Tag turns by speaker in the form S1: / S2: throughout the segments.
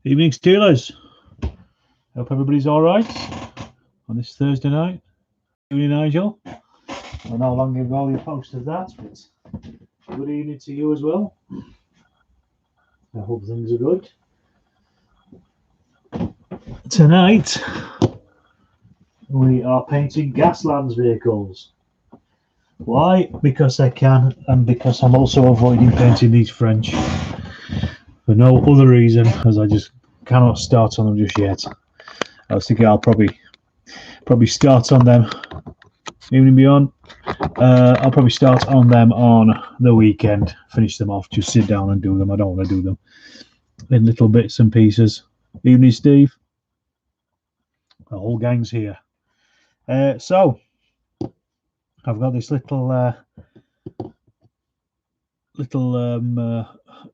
S1: Evening, Steelers. Hope everybody's all right on this Thursday night. You, Nigel? I know how long ago you posted that, but good evening to you as well. I hope things are good. Tonight, we are painting Gaslands vehicles. Why? Because I can, and because I'm also avoiding painting these French. For no other reason, as I just cannot start on them just yet. I was thinking I'll probably start on them evening beyond. I'll probably start on them on the weekend, finish them off, just sit down and do them. I don't want to do them in little bits and pieces. Evening, Steve. The whole gang's here. So I've got this little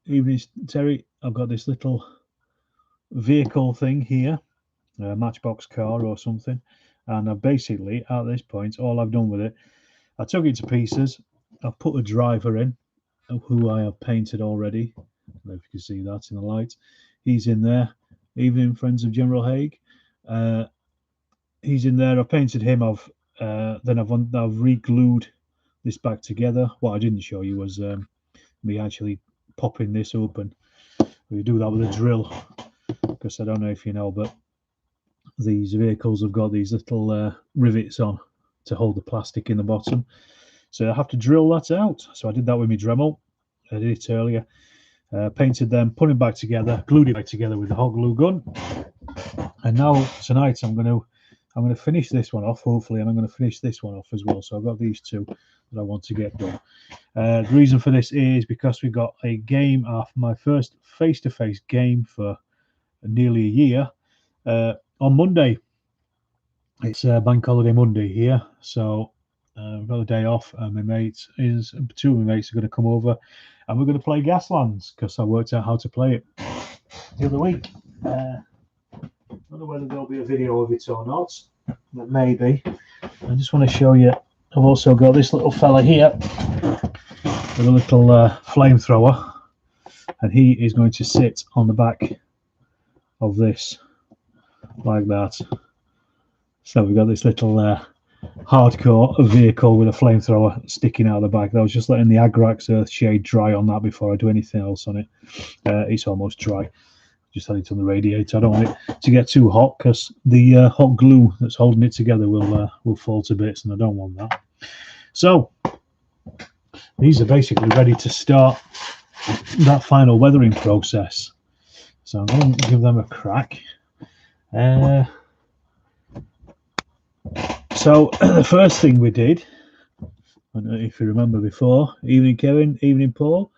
S1: evening, Terry. I've got this little vehicle thing here, a Matchbox car or something, and I've basically at this point all I've done with it, I took it to pieces. I've put a driver in, who I have painted already. I don't know if you can see that in the light. He's in there. Evening, friends of General Haig. He's in there. I've painted him. Then I've re-glued this back together. What I didn't show you was me actually popping this open. We do that with a drill, because I don't know if you know, but these vehicles have got these little rivets on to hold the plastic in the bottom. So I have to drill that out. So I did that with my Dremel. I did it earlier. Painted them, put it back together, glued it back together with the hot glue gun. And now tonight I'm going to finish this one off, hopefully, and I'm going to finish this one off as well. So I've got these two that I want to get done. The reason for this is because we got a game after my first face-to-face game for nearly a year on Monday. It's Bank Holiday Monday here, so we've got a day off, and two of my mates are going to come over, and we're going to play Gaslands, because I worked out how to play it the other week. I don't know whether there'll be a video of it or not, but maybe. I just want to show you, I've also got this little fella here with a little flamethrower, and he is going to sit on the back of this like that. So we've got this little hardcore vehicle with a flamethrower sticking out of the back. I was just letting the Agrax Earthshade dry on that before I do anything else on it. It's almost dry. Just had it on the radiator. I don't want it to get too hot, because the hot glue that's holding it together will fall to bits, and I don't want that. So these are basically ready to start that final weathering process. So I'm going to give them a crack. So the first thing we did, I don't know if you remember before, evening Kevin, evening Paul,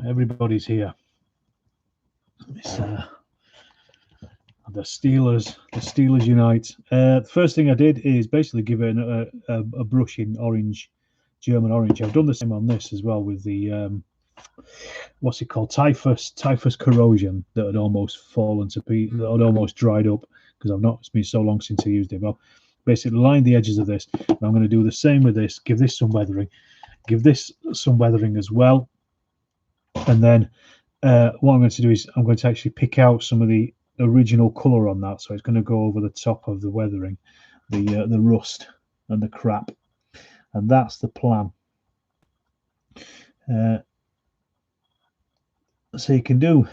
S1: everybody's here. It's the Steelers unite. The first thing I did is basically give it a brush in orange, German orange. I've done the same on this as well with the what's it called, typhus corrosion, that had almost fallen to pieces, that had almost dried up, because it's been so long since I used it. Well, basically line the edges of this, and I'm going to do the same with this. Give this some weathering, give this some weathering as well, and then what I'm going to do is I'm going to actually pick out some of the original colour on that, so it's going to go over the top of the weathering, the rust and the crap, and that's the plan. So you can do,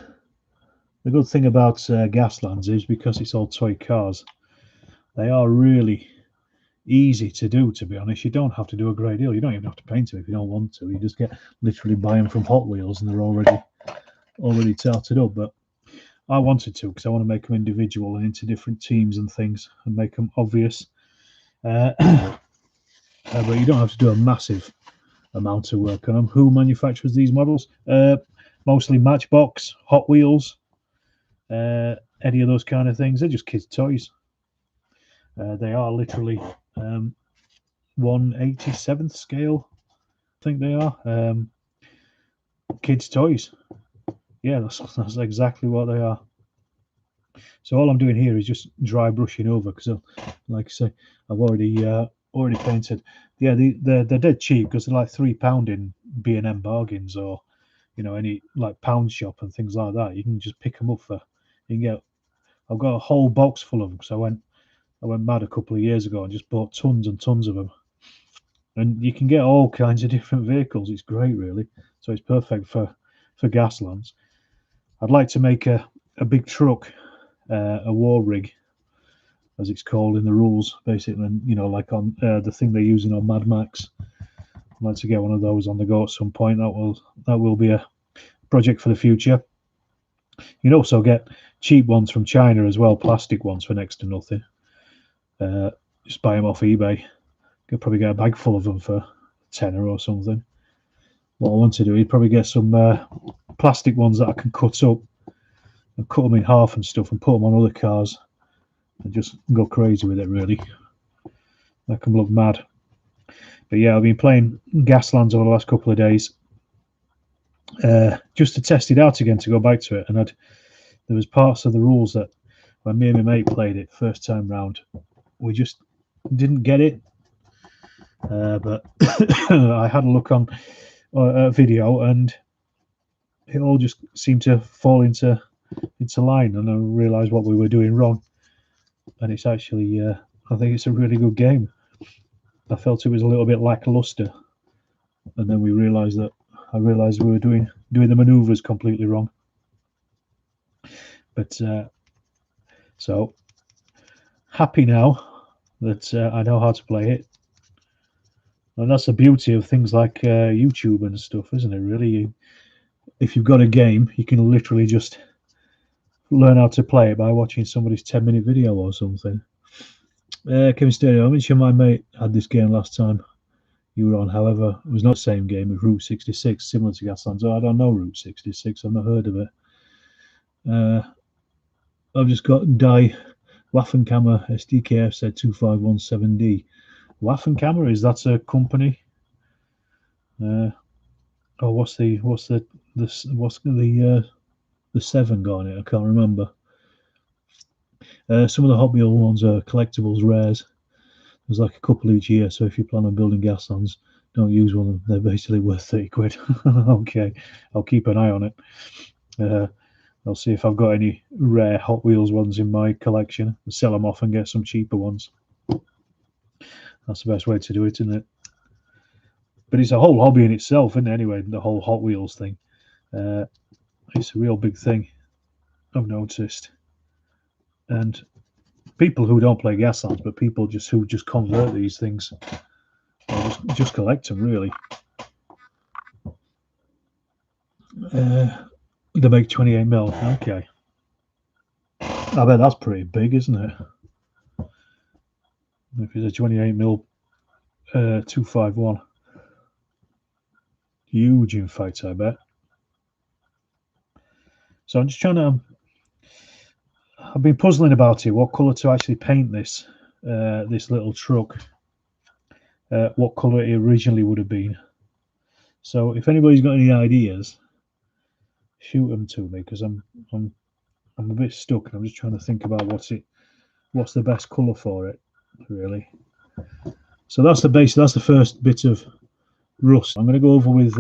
S1: the good thing about Gaslands is, because it's all toy cars, they are really easy to do, to be honest. You don't have to do a great deal. You don't even have to paint them if you don't want to. You just literally buy them from Hot Wheels, and they're already tarted up. But I wanted to, because I want to make them individual and into different teams and things, and make them obvious. But you don't have to do a massive amount of work on them. Who manufactures these models? Mostly Matchbox, Hot Wheels, any of those kind of things. They're just kids' toys. They are literally 1/87th scale, I think they are. Kids' toys. Yeah, that's exactly what they are. So all I'm doing here is just dry brushing over, because, like I say, I've already painted. Yeah, they're dead cheap, because they're like £3 in B&M bargains, or any like pound shop and things like that. You can just pick them up for You can get. I've got a whole box full of them because I went mad a couple of years ago and just bought tons and tons of them. And you can get all kinds of different vehicles. It's great, really. So it's perfect for Gaslands. I'd like to make a big truck, a war rig, as it's called in the rules, basically. And, you know, like on the thing they're using on Mad Max. I'd like to get one of those on the go at some point. That will be a project for the future. You can also get cheap ones from China as well, plastic ones for next to nothing. Just buy them off eBay. You could probably get a bag full of them for £10 or something. What I want to do is probably get some plastic ones that I can cut up and cut them in half and stuff and put them on other cars and just go crazy with it, really. Make them look mad. But yeah, I've been playing Gaslands over the last couple of days just to test it out again, to go back to it. And there was parts of the rules that when me and my mate played it first time round, we just didn't get it. But I had a look on a video and it all just seemed to fall into line, and I realised what we were doing wrong. And it's actually, I think it's a really good game. I felt it was a little bit lackluster, and then I realised we were doing the manoeuvres completely wrong. But so happy now that I know how to play it, and that's the beauty of things like YouTube and stuff, isn't it? Really, if you've got a game, you can literally just learn how to play it by watching somebody's 10-minute video or something. Kevin Stereo, I mentioned my mate had this game last time you were on. However, it was not the same game as Route 66, similar to Gaslands. I don't know Route 66. I've not heard of it. I've just got Die Waffenkammer SDKF said 2517D. Waffenkammer, is that a company? What's the 7 got on it? I can't remember. Some of the Hot Wheel ones are collectibles, rares. There's like a couple each year, so if you plan on building Gaslands, don't use one of them. They're basically worth 30 quid. Okay, I'll keep an eye on it. I'll see if I've got any rare Hot Wheels ones in my collection and sell them off and get some cheaper ones. That's the best way to do it, isn't it? But it's a whole hobby in itself, isn't it? Anyway, the whole Hot Wheels thing. It's a real big thing, I've noticed. And people who don't play Gaslands, but people who just convert these things, just collect them, really. They make 28mm. Okay, I bet that's pretty big, isn't it? If it's a 28mm 251, huge, in fact, I bet. So I'm just trying to. I've been puzzling about it. What colour to actually paint this little truck? What colour it originally would have been. So if anybody's got any ideas, shoot them to me, because I'm a bit stuck. I'm just trying to think about what's the best colour for it, really. So that's the base. That's the first bit of rust. I'm going to go over with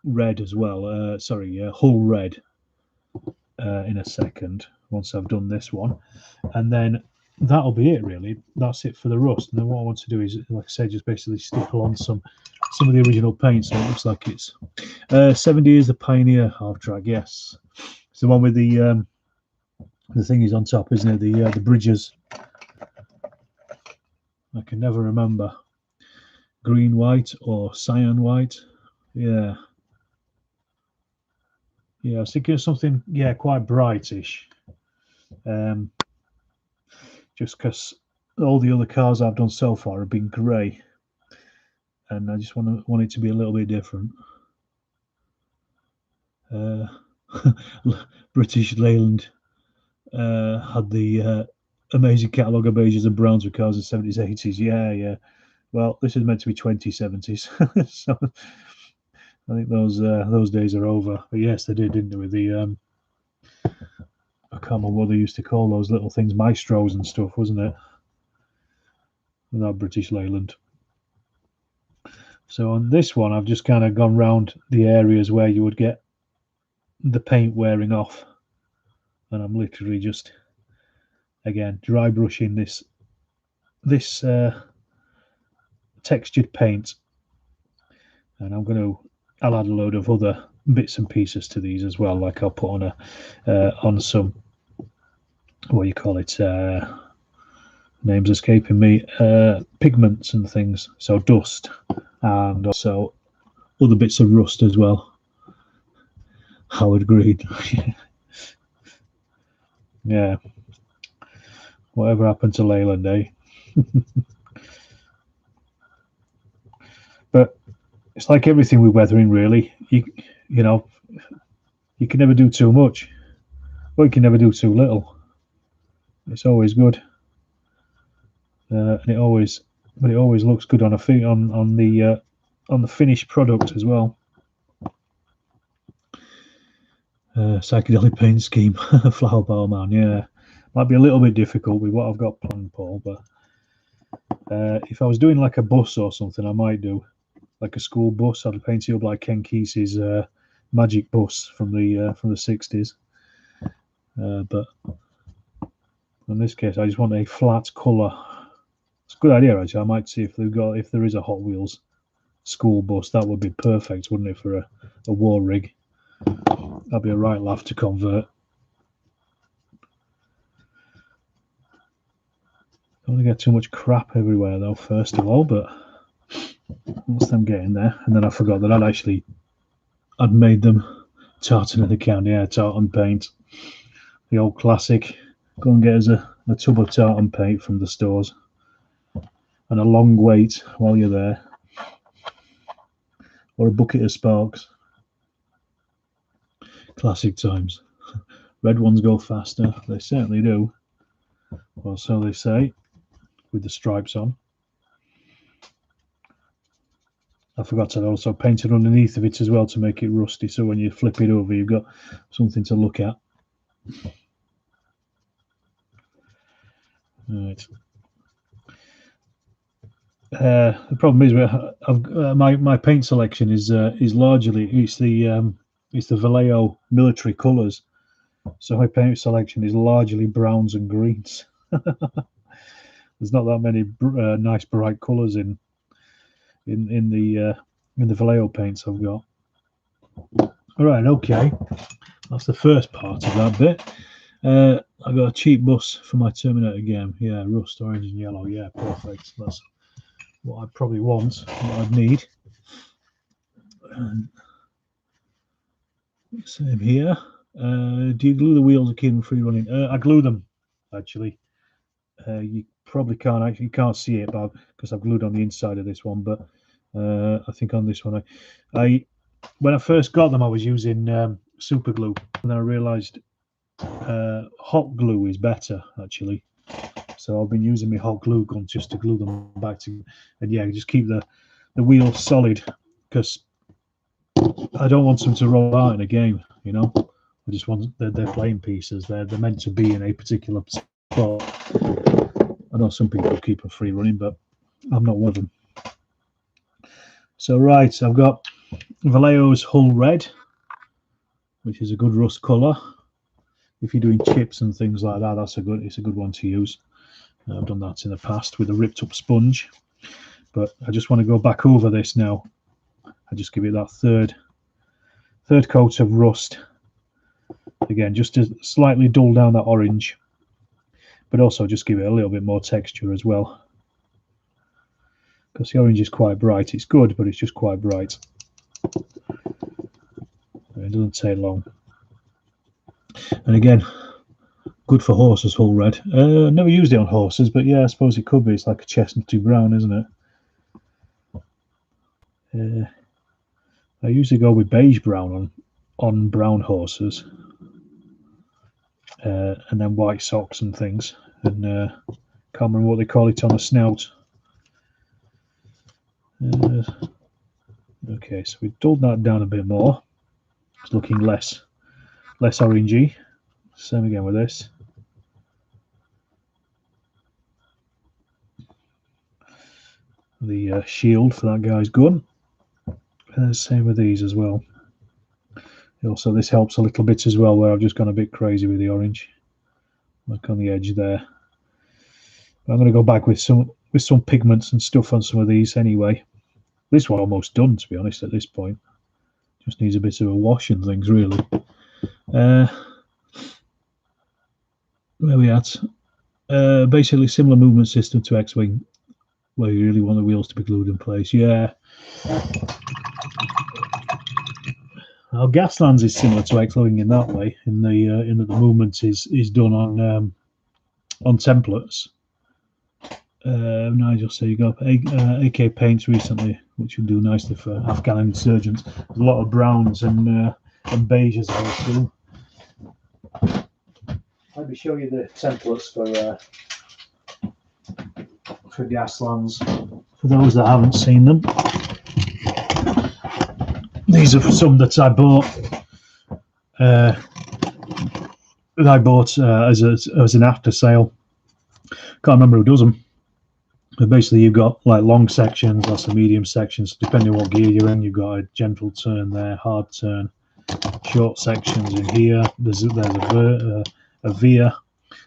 S1: red as well. Hull red in a second, once I've done this one, and then that'll be it, really. That's it for the rust. And then what I want to do is, like I said, just basically stick on some of the original paint, so it looks like it's 70 is the Pioneer half drag. Yes, it's the one with the thingies on top, isn't it? The bridges. I can never remember. Green white or cyan white. Yeah, I was thinking of something, quite brightish. Just because all the other cars I've done so far have been grey, and I just want it to be a little bit different. British Leyland had the amazing catalogue of beiges and browns of cars in the 70s, 80s. Yeah. Well, this is meant to be 2070s, so I think those days are over. But yes, they did, didn't they? With the I can't remember what they used to call those little things, maestros and stuff, wasn't it? That British Leyland. So on this one, I've just kind of gone round the areas where you would get the paint wearing off and I'm literally just, again, dry brushing this textured paint, and I'll add a load of other bits and pieces to these as well, like I'll put on on some, what you call it, names escaping me, pigments and things, so dust, and also other bits of rust as well. Howard Green. Yeah, whatever happened to Leyland, eh? But it's like everything with weathering, really. You know, you can never do too much, but you can never do too little. It's always good, and it always looks good on on the finished product as well. Psychedelic paint scheme, flower bar man. Yeah, might be a little bit difficult with what I've got planned, Paul. But if I was doing like a bus or something, I might do like a school bus. I'd paint it up like Ken Kesey's magic bus from the '60s. But in this case, I just want a flat colour. It's a good idea, actually. I might see if there is a Hot Wheels school bus. That would be perfect, wouldn't it, for a war rig? That'd be a right laugh to convert. Don't want to get too much crap everywhere, though, first of all, but once I'm getting there. And then I forgot that I'd made them tartan in the can. Yeah, tartan paint. The old classic. Go and get us a tub of tartan paint from the stores. And a long wait while you're there. Or a bucket of sparks. Classic times. Red ones go faster. They certainly do. Well, so they say, with the stripes on. I forgot to also paint it underneath of it as well to make it rusty, so when you flip it over, you've got something to look at. Right. The problem is my paint selection is largely it's the Vallejo military colours, so my paint selection is largely browns and greens. There's not that many nice bright colours in the Vallejo paints I've got. All right, okay, that's the first part of that bit. I got a cheap bus for my Terminator game. Yeah, rust, orange and yellow. Yeah, perfect. That's what I probably want, what I'd need. Same here. Do you glue the wheels or keep them free running? I glue them, actually. You probably can't see it because I've glued on the inside of this one, but I think on this one, when I first got them, I was using super glue, and then I realised hot glue is better, actually. So I've been using my hot glue gun just to glue them back together, and yeah, just keep the wheels solid, because I don't want them to roll out in a game. I just want they're playing pieces. They're meant to be in a particular spot. I know some people keep them free running, but I'm not one of them. So right, I've got Vallejo's Hull Red, which is a good rust colour. If you're doing chips and things like that, it's a good one to use. I've done that in the past with a ripped up sponge, but I just want to go back over this now. I just give it that third coat of rust. Again, just to slightly dull down that orange, but also just give it a little bit more texture as well. Because the orange is quite bright. It's good, but it's just quite bright. It doesn't take long. And again, good for horses, Hull Red. Never used it on horses, but yeah, I suppose it could be. It's like a chestnutty brown, isn't it? I usually go with beige brown on brown horses, and then white socks and things. And can't remember what they call it on a snout. Okay, so we've dulled that down a bit more. It's looking less orangey. Same again with this. The shield for that guy's gun. Same with these as well. Also, this helps a little bit as well, where I've just gone a bit crazy with the orange, like on the edge there. But I'm going to go back with some pigments and stuff on some of these anyway. This one almost done, to be honest, at this point. Just needs a bit of a wash and things, really. Where are we at? Basically, similar movement system to X-Wing, where you really want the wheels to be glued in place. Yeah. Now, Gaslands is similar to X-Wing in that way, in that the movement is done on templates. Nigel, so you got AK paints recently, which would do nicely for Afghan insurgents. There's a lot of browns and beiges, I assume. Let me show you the templates for Gaslands, for those that haven't seen them. These are some that I bought. As an after sale. Can't remember who does them. But basically, you've got like long sections, lots of medium sections. Depending on what gear you're in, you've got a gentle turn there, hard turn, short sections in here. There's a veer,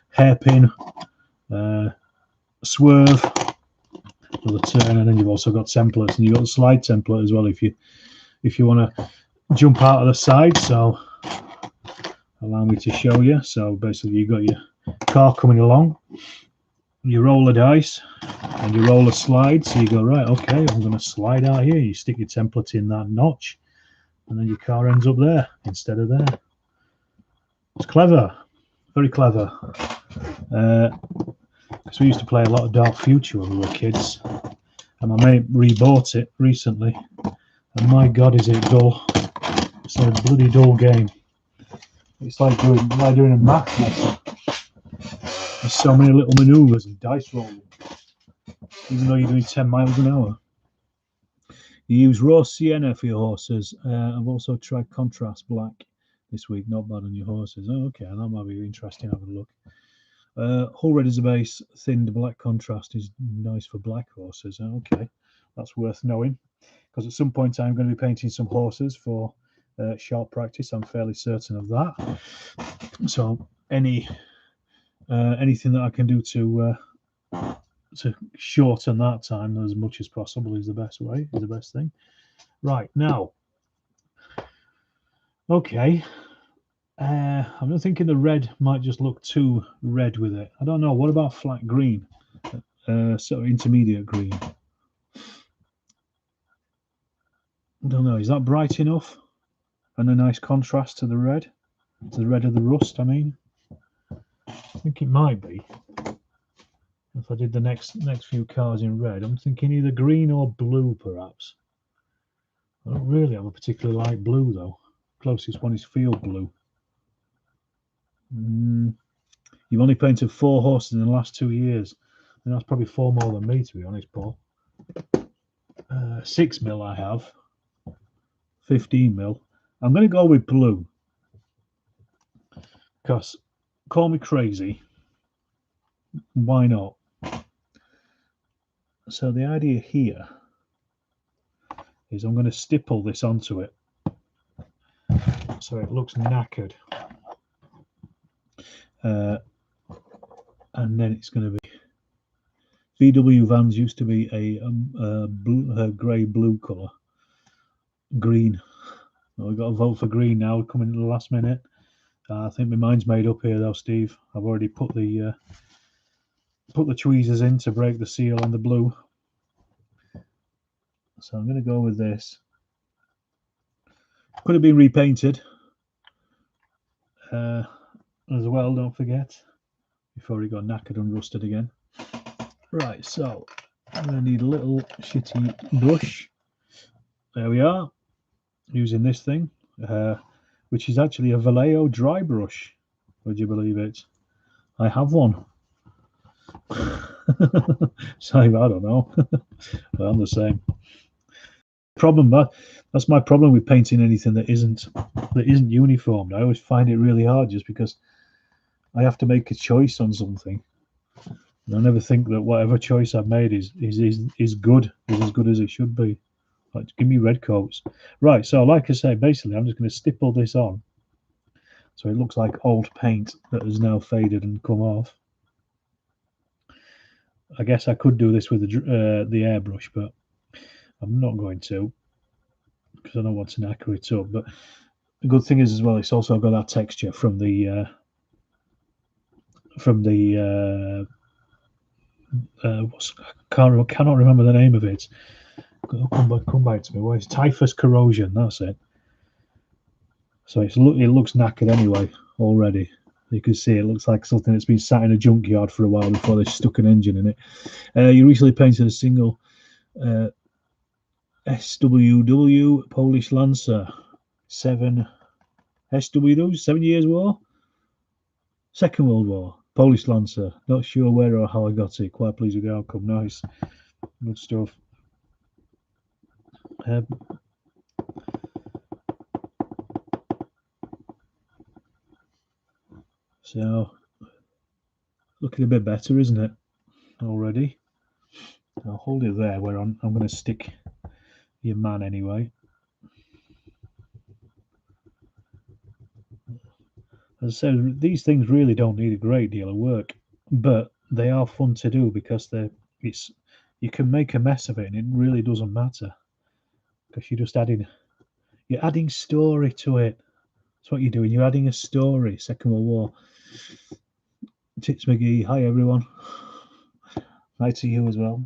S1: hairpin, swerve, another turn, and then you've also got templates, and you've got a slide template as well if you want to jump out of the side. So allow me to show you. So basically, you've got your car coming along. You roll a dice and you roll a slide, so you go, right, okay, I'm going to slide out here. You stick your template in that notch, and then your car ends up there instead of there. It's clever, very clever. Because we used to play a lot of Dark Future when we were kids, and my mate rebought it recently, and my God, is it dull. It's a bloody dull game. It's like doing a math lesson. There's so many little manoeuvres and dice rolling, even though you're doing 10 miles an hour. You use raw sienna for your horses. I've also tried contrast black this week. Not bad on your horses. Oh, okay, that might be interesting. Have a look. Hull red is a base. Thinned black contrast is nice for black horses. Okay, that's worth knowing, because at some point I'm going to be painting some horses for sharp practice. I'm fairly certain of that. So anything that I can do to shorten that time as much as possible is the best way, is the best thing. Right, now, okay, I'm not thinking the red might just look too red with it. I don't know. What about flat green? So intermediate green. I don't know. Is that bright enough and a nice contrast to the red of the rust? I mean, I think it might be. If I did the next few cars in red, I'm thinking either green or blue, perhaps. I don't really have a particularly light blue, though. Closest one is field blue. You've only painted 4 horses in the last 2 years. And that's probably 4 more than me, to be honest, Paul. 6 mil I have. 15 mil. I'm going to go with blue. Because, call me crazy. Why not? So the idea here is I'm going to stipple this onto it so it looks knackered, and then it's going to be VW vans used to be a grey blue colour. Green. Well, we've got to vote for green now. We're coming in the last minute. I think my mind's made up here though, Steve. I've already put the tweezers in to break the seal on the blue. So I'm going to go with this. Could have been repainted as well, don't forget, before it got knackered and rusted again. Right, so I'm going to need a little shitty brush. There we are, using this thing, which is actually a Vallejo Dry Brush. Would you believe it? I have one. So I don't know. I'm the same. Problem, that's my problem with painting anything that isn't uniform. I always find it really hard, just because I have to make a choice on something. And I never think that whatever choice I've made is good, is as good as it should be. Like, give me red coats. Right, so like I say, basically I'm just going to stipple this on so it looks like old paint that has now faded and come off. I guess I could do this with the airbrush, but I'm not going to because I don't want to knacker it up. But the good thing is as well, it's also got that texture from the cannot remember the name of it. Come back to me. What is typhus corrosion? That's it. So it looks knackered anyway already. You can see it looks like something that's been sat in a junkyard for a while before they stuck an engine in it. You recently painted a single SWW Polish Lancer 7 SWW 7 Years War, Second World War Polish Lancer. Not sure where or how I got it. Quite pleased with the outcome. Nice, good stuff. So looking a bit better, isn't it? Already. I'll hold it there where I'm going to stick your man anyway. As I said, these things really don't need a great deal of work, but they are fun to do because you can make a mess of it and it really doesn't matter because you're adding story to it. That's what you're doing. You're adding a story. Second World War. Tits McGee. Hi everyone. Hi to you as well.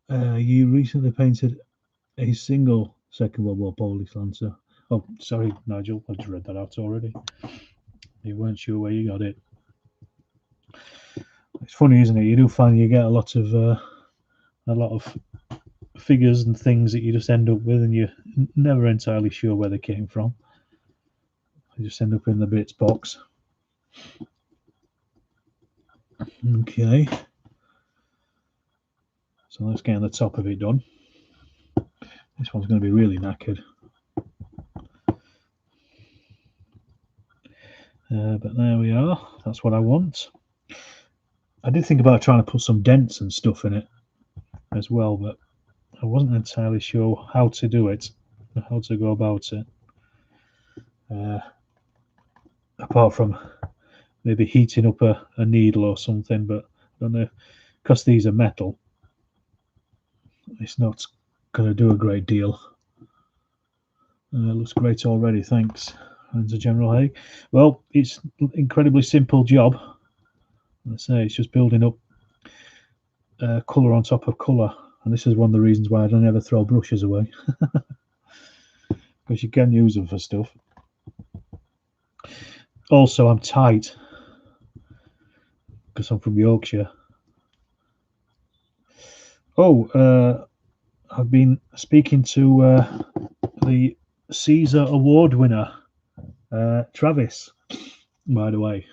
S1: You recently painted a single Second World War Polish Lancer. Oh, sorry, Nigel. I just read that out already. You weren't sure where you got it. It's funny, isn't it? You do find you get a lot of figures and things that you just end up with, and you're never entirely sure where they came from. You just end up in the bits box. Okay. So let's get the top of it done. This one's going to be really knackered. But there we are. That's what I want. I did think about trying to put some dents and stuff in it as well, but I wasn't entirely sure how to do it, how to go about it. Apart from maybe heating up a needle or something, but I don't know, because these are metal, it's not going to do a great deal. Looks great already, thanks. And to General Haig. Well, it's an incredibly simple job. Let's say it's just building up colour on top of colour, and this is one of the reasons why I don't ever throw brushes away, because you can use them for stuff. Also, I'm tight because I'm from Yorkshire. Oh, I've been speaking to the Caesar Award winner, Travis, by the way.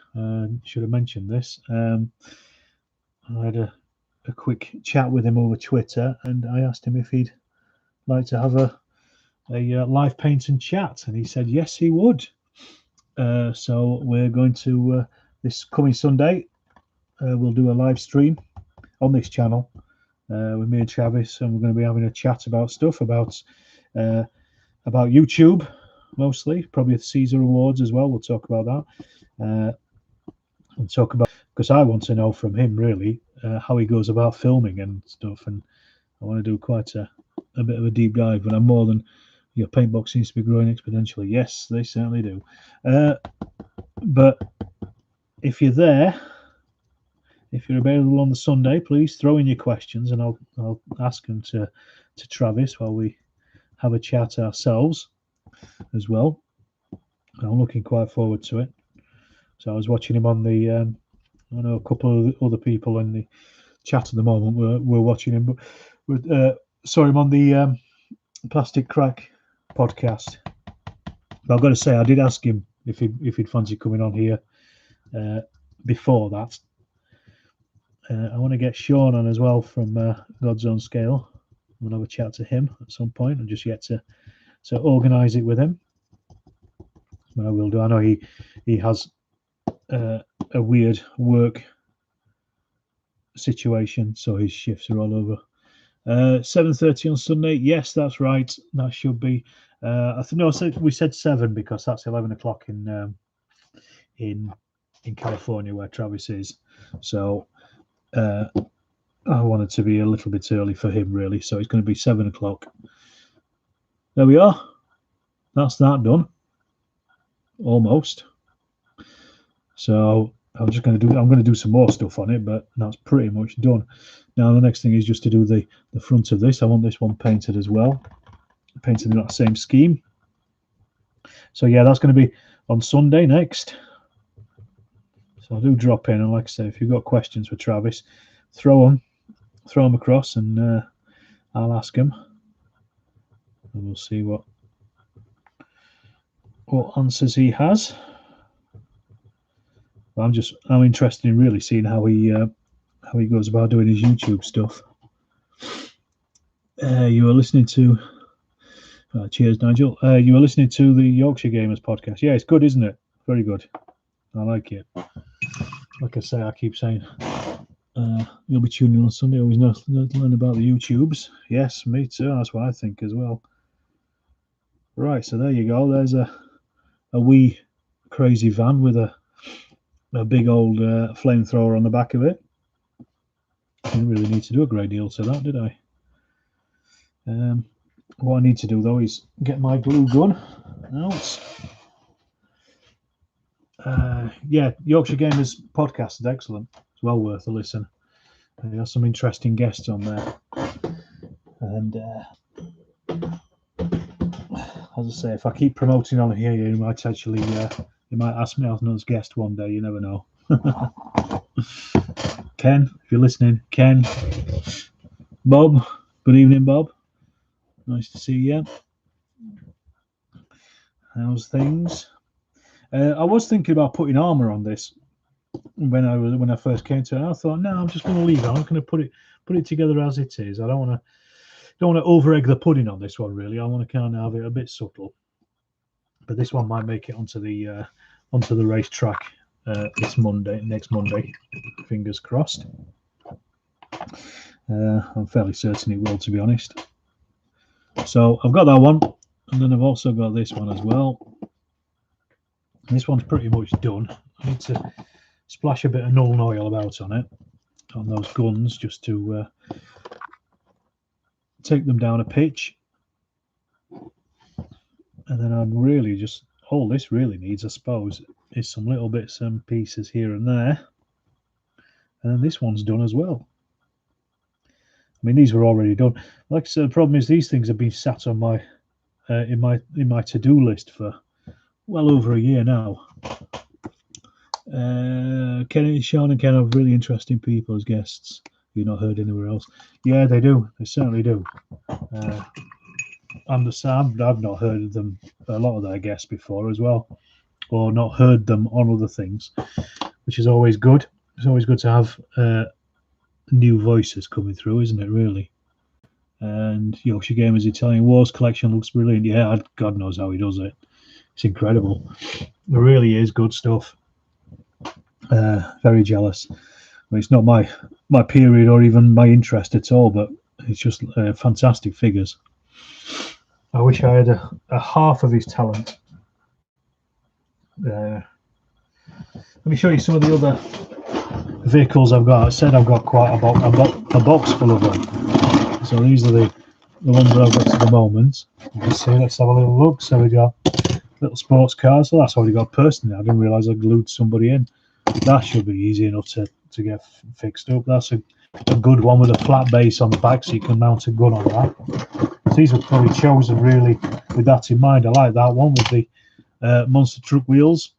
S1: Should have mentioned this. I had a quick chat with him over Twitter, and I asked him if he'd like to have a live paint and chat, and he said yes, he would. So we're going to this coming Sunday. We'll do a live stream on this channel with me and Travis, and we're going to be having a chat about stuff about YouTube mostly, probably the Caesar Awards as well. We'll talk about that and talk about, because I want to know from him really how he goes about filming and stuff, and I want to do quite a bit of a deep dive. But I'm more than your paint box seems to be growing exponentially. Yes, they certainly do. But if you're there, if you're available on the Sunday, please throw in your questions, and I'll ask them to Travis while we have a chat ourselves as well. I'm looking quite forward to it. So I was watching him on the I know a couple of other people in the chat at the moment were watching him, but saw him on the Plastic Crack podcast. But I've got to say, I did ask him if he'd fancy coming on here before that. I want to get Sean on as well from God's Own Scale. I'm going to have a chat to him at some point. I'm just yet to organise it with him. But I will do. I know he has a weird work situation, so his shifts are all over 7:30 on Sunday. Yes, that's right. That should be. I think no, we said 7 because that's 11 o'clock in California where Travis is. So I wanted to be a little bit early for him, really. So it's going to be 7 o'clock. There we are. That's that done. Almost. So I'm going to do some more stuff on it, but that's pretty much done. Now the next thing is just to do the front of this. I want this one painted as well, painted in that same scheme. So yeah, that's going to be on Sunday next. So I do drop in, and like I say, if you've got questions for Travis, throw them across, and I'll ask him, and we'll see what answers he has. I'm interested in really seeing how he goes about doing his YouTube stuff. You are listening to cheers, Nigel. You are listening to the Yorkshire Gamers podcast. Yeah, it's good, isn't it? Very good. I like it. Like I say, I keep saying you'll be tuning on Sunday. Always learn about the YouTubes. Yes, me too. That's what I think as well. Right, so there you go. There's a wee crazy van with a big old flamethrower on the back of it. I didn't really need to do a great deal to that, did I? What I need to do though is get my glue gun out. Yeah, Yorkshire Gamers podcast is excellent. It's well worth a listen. There are some interesting guests on there, and as I say, if I keep promoting on here, you might actually you might ask me as guest one day. You never know. Ken, if you're listening, Ken, Bob, good evening, Bob. Nice to see you. How's things? I was thinking about putting armor on this when I first came to it. And I thought, no, I'm just going to leave it. I'm going to put it together as it is. I don't want to over egg the pudding on this one. Really, I want to kind of have it a bit subtle. But this one might make it onto the racetrack next Monday. Fingers crossed. I'm fairly certain it will, to be honest. So I've got that one, and then I've also got this one as well. And this one's pretty much done. I need to splash a bit of Nuln oil about on those guns, just to take them down a pitch. And then I'd really just, all this really needs, I suppose, is some little bits and pieces here and there. And then this one's done as well. I mean, these were already done. Like I said, the problem is these things have been sat on my in my to-do list for well over a year now. Sean and Ken have really interesting people as guests you've not heard anywhere else. Yeah, they do. They certainly do. And Sam, I've not heard of them, a lot of their guests before as well, or not heard them on other things, which is always good. It's always good to have new voices coming through, isn't it, really? And Yorkshire Gamers Italian Wars collection looks brilliant. Yeah, God knows how he does it. It's incredible. It really is good stuff. Very jealous. I mean, it's not my period or even my interest at all, but it's just fantastic figures. I wish I had a half of his talent. Let me show you some of the other vehicles I've got. I said I've got quite a box full of them. So these are the ones that I've got at the moment. You can see, let's have a little look. So we got little sports cars. So that's already got a person in. I didn't realise I glued somebody in. That should be easy enough to get fixed up. That's a good one with a flat base on the back, so you can mount a gun on that. So these were probably chosen really with that in mind. I like that one with the monster truck wheels.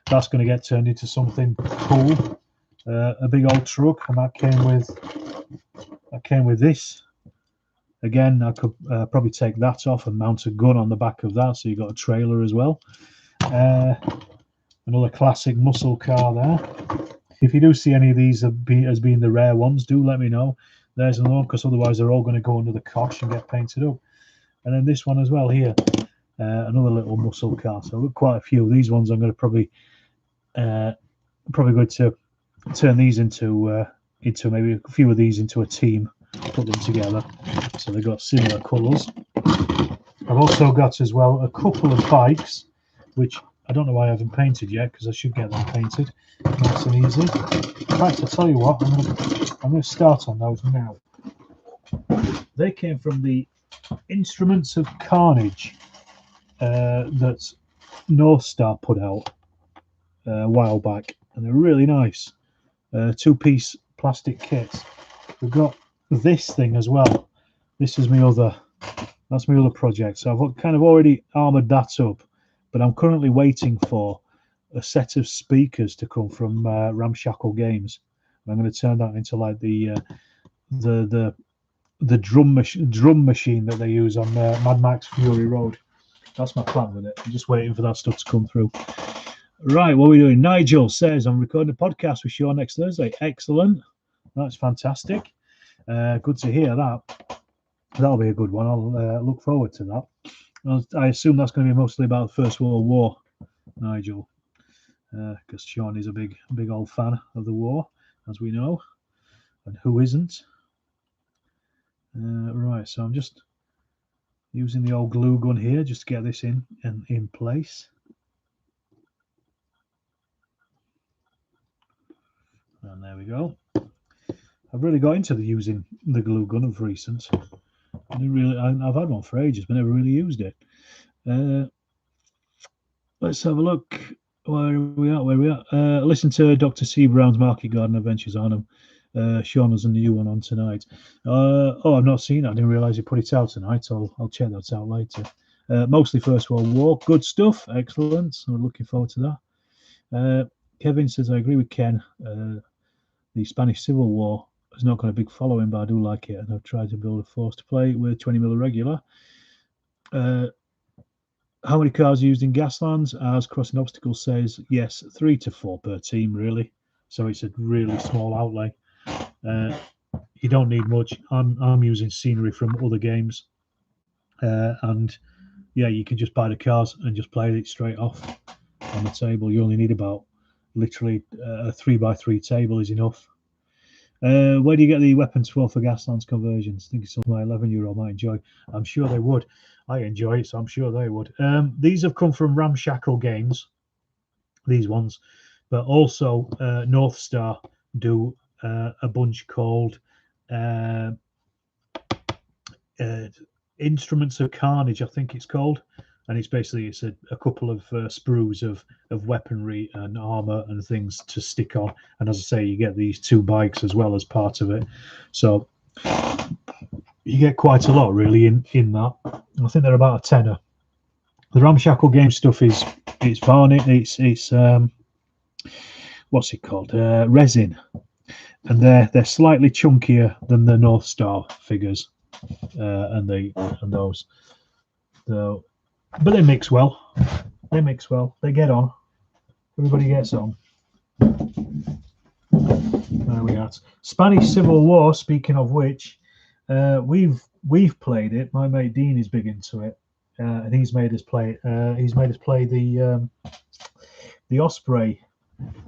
S1: That's going to get turned into something cool. A big old truck, and that came with this. Again, I could probably take that off and mount a gun on the back of that, so you've got a trailer as well. Another classic muscle car there. If you do see any of these as being the rare ones, do let me know. There's another one, because otherwise they're all going to go under the cosh and get painted up. And then this one as well here, another little muscle car. So I've got quite a few of these ones. I'm going to probably going to turn these into maybe a few of these into a team put them together. So they've got similar colours. I've also got as well a couple of bikes, which I don't know why I haven't painted yet, because I should get them painted nice and easy. In fact, I'll tell you what, I'm going to start on those now. They came from the Instruments of Carnage that North Star put out a while back, and they're really nice. Two-piece plastic kits. We've got this thing as well. This is that's my other project. So I've kind of already armoured that up, but I'm currently waiting for a set of speakers to come from Ramshackle Games. And I'm going to turn that into like the drum machine that they use on Mad Max Fury Road. That's my plan with it. I'm just waiting for that stuff to come through. Right, what are we doing? Nigel says, I'm recording a podcast with Sean next Thursday. Excellent. That's fantastic. Good to hear that. That'll be a good one. I'll look forward to that. I assume that's going to be mostly about the First World War, Nigel, because Sean is a big old fan of the war, as we know, and who isn't? Right, so I'm just using the old glue gun here just to get this in place. And there we go. I've really got into using the glue gun of recent. I've had one for ages, but never really used it. Let's have a look. Where are we at? Listen to Dr. C. Brown's Market Garden Adventures on them. Sean has a new one on tonight. I've not seen it. I didn't realise he put it out tonight. I'll check that out later. Mostly First World War. Good stuff. Excellent. I'm looking forward to that. Kevin says, I agree with Ken. The Spanish Civil War has not got a big following, but I do like it, and I've tried to build a force to play with 20mm regular. How many cars are used in Gaslands? As Crossing Obstacles says, yes, 3 to 4 per team, really. So it's a really small outlay. You don't need much. I'm using scenery from other games, and yeah, you can just buy the cars and just play it straight off on the table. You only need about literally a 3x3 table is enough. Where do you get the weapons for Gaslands conversions? I think it's something my 11-year-old might enjoy. I'm sure they would. I enjoy it, so I'm sure they would. These have come from Ramshackle Games, these ones, but also North Star do a bunch called Instruments of Carnage, I think it's called. And it's a couple of sprues of weaponry and armor and things to stick on. And as I say, you get these 2 bikes as well as part of it. So you get quite a lot really in that. I think they're about a tenner. The Ramshackle Game stuff it's varnish. It's what's it called? Resin, and they're slightly chunkier than the North Star figures, and those. So. But they mix well. They get on. Everybody gets on. There we are. Spanish Civil War. Speaking of which, we've played it. My mate Dean is big into it, and he's made us play. He's made us play the Osprey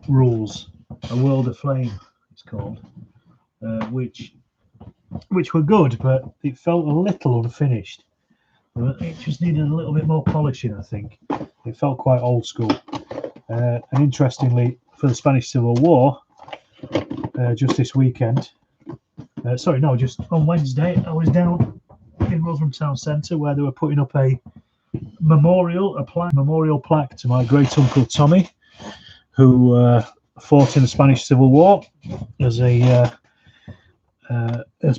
S1: rules. A World of Flame, it's called, which were good, but it felt a little unfinished. It just needed a little bit more polishing, I think. It felt quite old school. And interestingly, for the Spanish Civil War, just this weekend, just on Wednesday, I was down in Rotherham Town Centre where they were putting up a memorial plaque to my great uncle Tommy, who fought in the Spanish Civil War as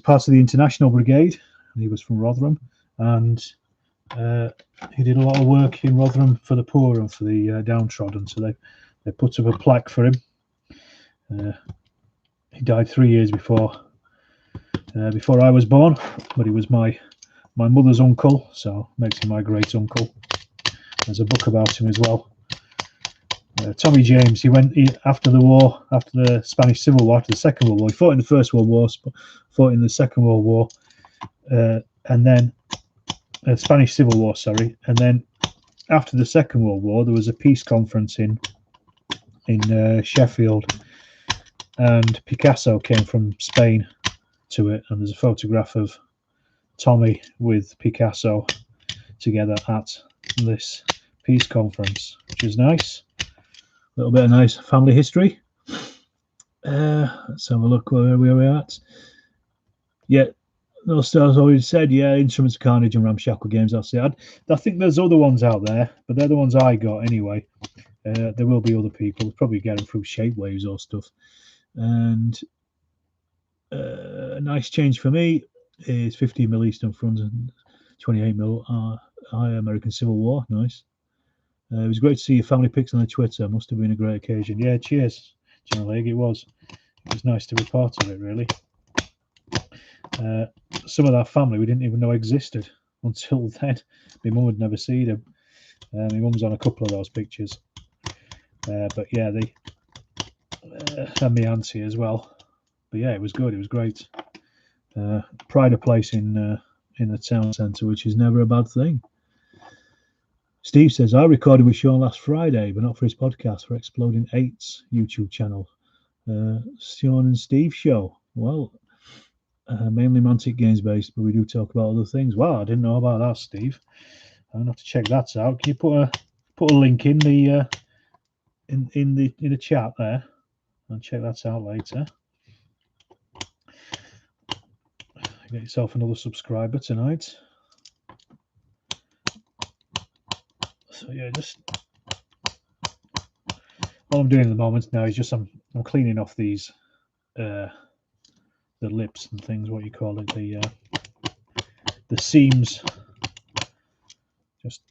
S1: part of the International Brigade. He was from Rotherham, and he did a lot of work in Rotherham for the poor and for the downtrodden. So they put up a plaque for him. He died 3 years before I was born, but he was my mother's uncle, so makes him my great uncle. There's a book about him as well. Tommy James, he after the Spanish Civil War, after the Second World War. He fought in the First World War, fought in the Second World War, and then Spanish Civil War, sorry. And then after the Second World War, there was a peace conference in Sheffield, and Picasso came from Spain to it, and there's a photograph of Tommy with Picasso together at this peace conference, which is nice. A little bit of nice family history. Let's have a look where we're at. Yeah, those stars already said, yeah, Instruments of Carnage and Ramshackle Games. That's it. I think there's other ones out there, but they're the ones I got anyway. There will be other people. Probably get them through Shapewaves or stuff. And a nice change for me is 15mm Eastern Front and 28mm High American Civil War. Nice. It was great to see your family pics on the Twitter. Must have been a great occasion. Yeah, cheers, General Haig. It was nice to be part of it, really. Some of that family we didn't even know existed until then. My mum had never seen them. My mum's on a couple of those pictures. But yeah, and my auntie as well. But yeah, it was good. It was great. Pride of place in the town centre, which is never a bad thing. Steve says, I recorded with Sean last Friday, but not for his podcast, for Exploding 8's YouTube channel. Sean and Steve show. Well, mainly Mantic Games based, but we do talk about other things. Wow, I didn't know about that, Steve. I'm gonna have to check that out. Can you put a link in the in the chat there? I'll check that out later. Get yourself another subscriber tonight. So yeah, just what I'm doing at the moment now is just I'm cleaning off these the lips and things, what you call it, the seams, just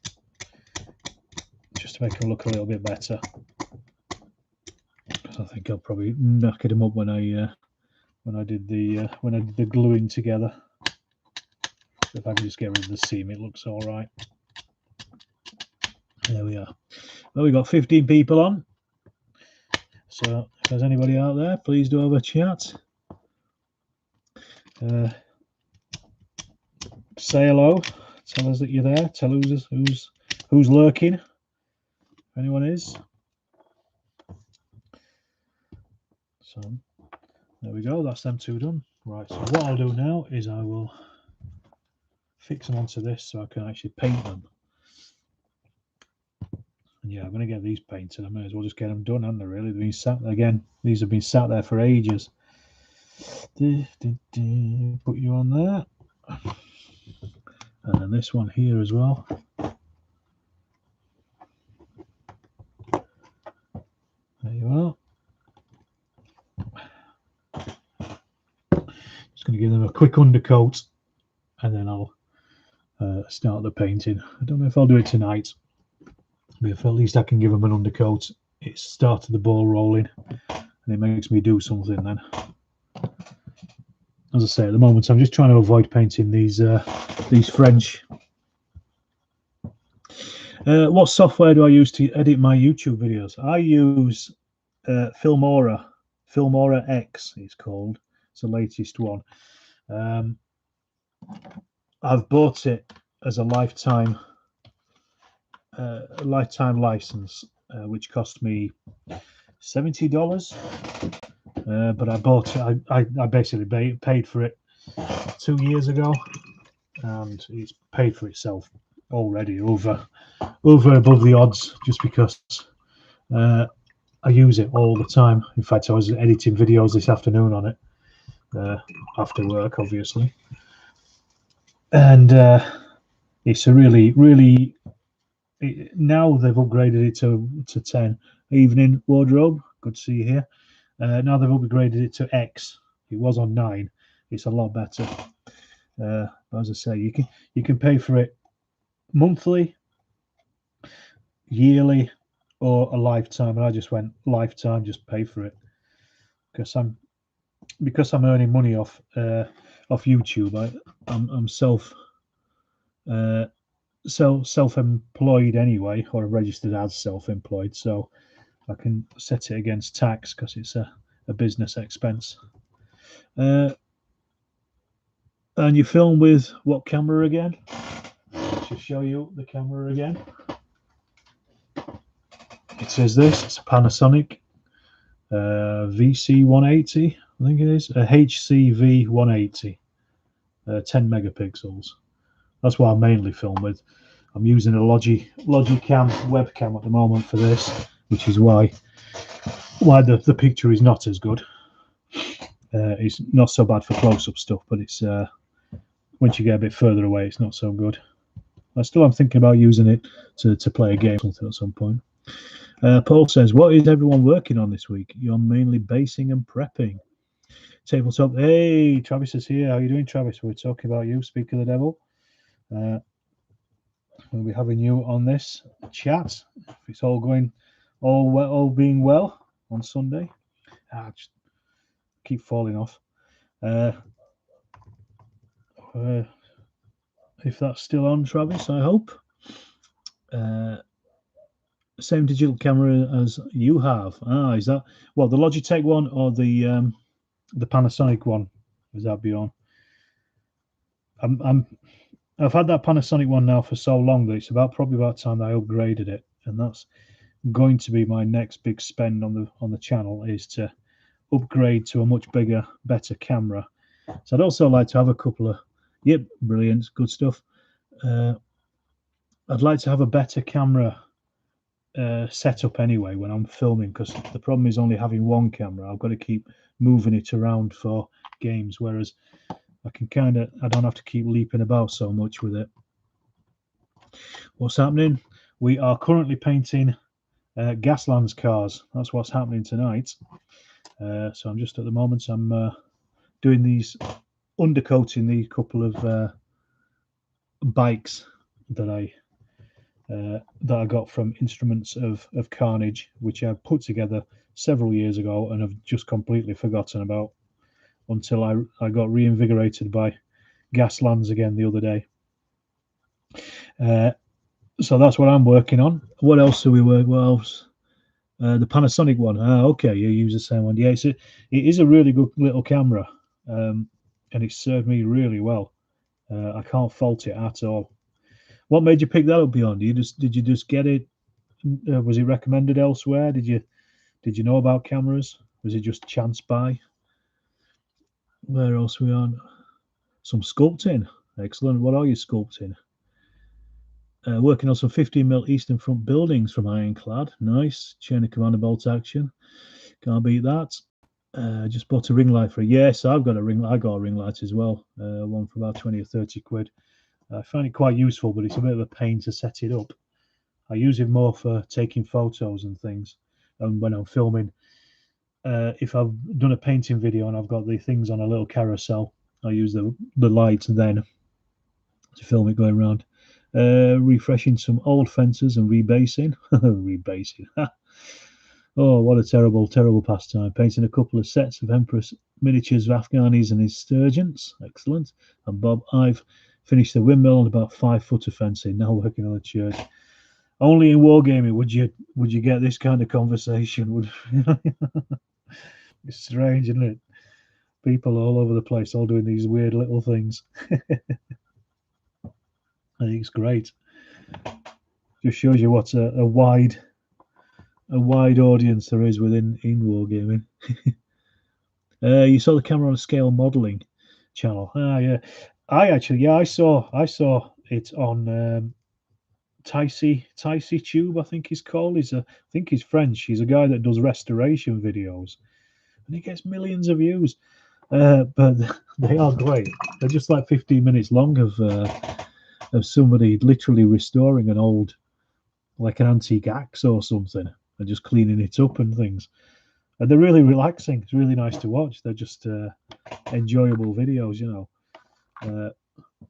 S1: to make them look a little bit better. Because I think I'll probably knackered them up when I did the gluing together. If I can just get rid of the seam, it looks all right. There we are. Well, we got 15 people on. So if there's anybody out there, please do have a chat. Say hello. Tell us that you're there. Tell us who's lurking. If anyone is. So there we go. That's them two done. Right. So what I'll do now is I will fix them onto this so I can actually paint them. And yeah, I'm going to get these painted. I may as well just get them done, haven't they, really? They've been sat again. These have been sat there for ages. Put you on there. And then this one here as well. There you are. Just going to give them a quick undercoat and then I'll start the painting. I don't know if I'll do it tonight, but if at least I can give them an undercoat, it started the ball rolling and it makes me do something then. As I say, at the moment I'm just trying to avoid painting these French. What software do I use to edit my YouTube videos? I use Filmora X, it's called. It's the latest one. I've bought it as a lifetime license, which cost me $70. But I bought it. I basically paid for it 2 years ago, and it's paid for itself already over above the odds, just because I use it all the time. In fact, I was editing videos this afternoon on it after work, obviously, and it's a really now they've upgraded it to 10 evening wardrobe. Good to see you here. Now they've upgraded it to X. It was on 9. It's a lot better. As I say, you can pay for it monthly, yearly, or a lifetime. And I just went lifetime, just pay for it, because I'm earning money off YouTube. I'm self-employed anyway, or registered as self-employed, so I can set it against tax because it's a business expense. And you film with what camera again? To show you the camera again. It says this. It's a Panasonic VC180 I think it is a HCV 180, 10 megapixels. That's what I mainly film with. I'm using a Logicam webcam at the moment for this, which is why the picture is not as good. It's not so bad for close-up stuff, but it's once you get a bit further away, it's not so good. I still am thinking about using it to play a game or something at some point. Paul says, what is everyone working on this week? You're mainly basing and prepping. Tabletop. Hey, Travis is here. How are you doing, Travis? We're talking about you, Speak of the Devil. We'll be having you on this chat. If it's all going, all being well on Sunday. Just keep falling off. If that's still on, Travis, I hope. Same digital camera as you have. Is that the Logitech one or the Panasonic one? Is that be on? I've had that Panasonic one now for so long that it's probably about time that I upgraded it, and that's going to be my next big spend on the channel, is to upgrade to a much bigger, better camera. So I'd also like to have a couple of brilliant, good stuff. I'd like to have a better camera setup anyway when I'm filming, because the problem is only having one camera. I've got to keep moving it around for games, whereas I don't have to keep leaping about so much with it. What's happening? We are currently painting Gasland's cars. That's what's happening tonight. So I'm just at the moment, I'm doing these, undercoating the couple of bikes that I got from Instruments of Carnage, which I put together several years ago and have just completely forgotten about until I got reinvigorated by Gaslands again the other day. So that's what I'm working on. What else do we work? What else? The Panasonic one. Okay, you use the same one. Yeah, it is a really good little camera, and it served me really well. I can't fault it at all. What made you pick that up, Beyond? Did you just get it? Was it recommended elsewhere? Did you know about cameras? Was it just chance buy? Where else are we on? Some sculpting. Excellent. What are you sculpting? Working on some 15mm Eastern Front buildings from Ironclad. Nice. Chain of command and bolt action. Can't beat that. Just bought a ring light for it. Yes, I've got a ring. I got a ring light as well. One for about 20 or 30 quid. I find it quite useful, but it's a bit of a pain to set it up. I use it more for taking photos and things, and when I'm filming. If I've done a painting video and I've got the things on a little carousel, I use the light then to film it going around. Refreshing some old fences and rebasing. Rebasing. Oh, what a terrible, terrible pastime. Painting a couple of sets of Empress miniatures of Afghanis and insurgents. Excellent. And Bob, I've finished the windmill and about 5 foot of fencing. Now working on the church. Only in Wargaming would you get this kind of conversation. It's strange, isn't it? People all over the place, all doing these weird little things. I think it's great. Just shows you what a wide audience there is in Wargaming. You saw the camera on scale modeling channel. Yeah. I saw it on Ticey Tube, I think he's called. I think he's French. He's a guy that does restoration videos, and he gets millions of views. But they are great. They're just like 15 minutes long of somebody literally restoring an old, like an antique axe or something, and just cleaning it up and things. And they're really relaxing. It's really nice to watch. They're just enjoyable videos, you know.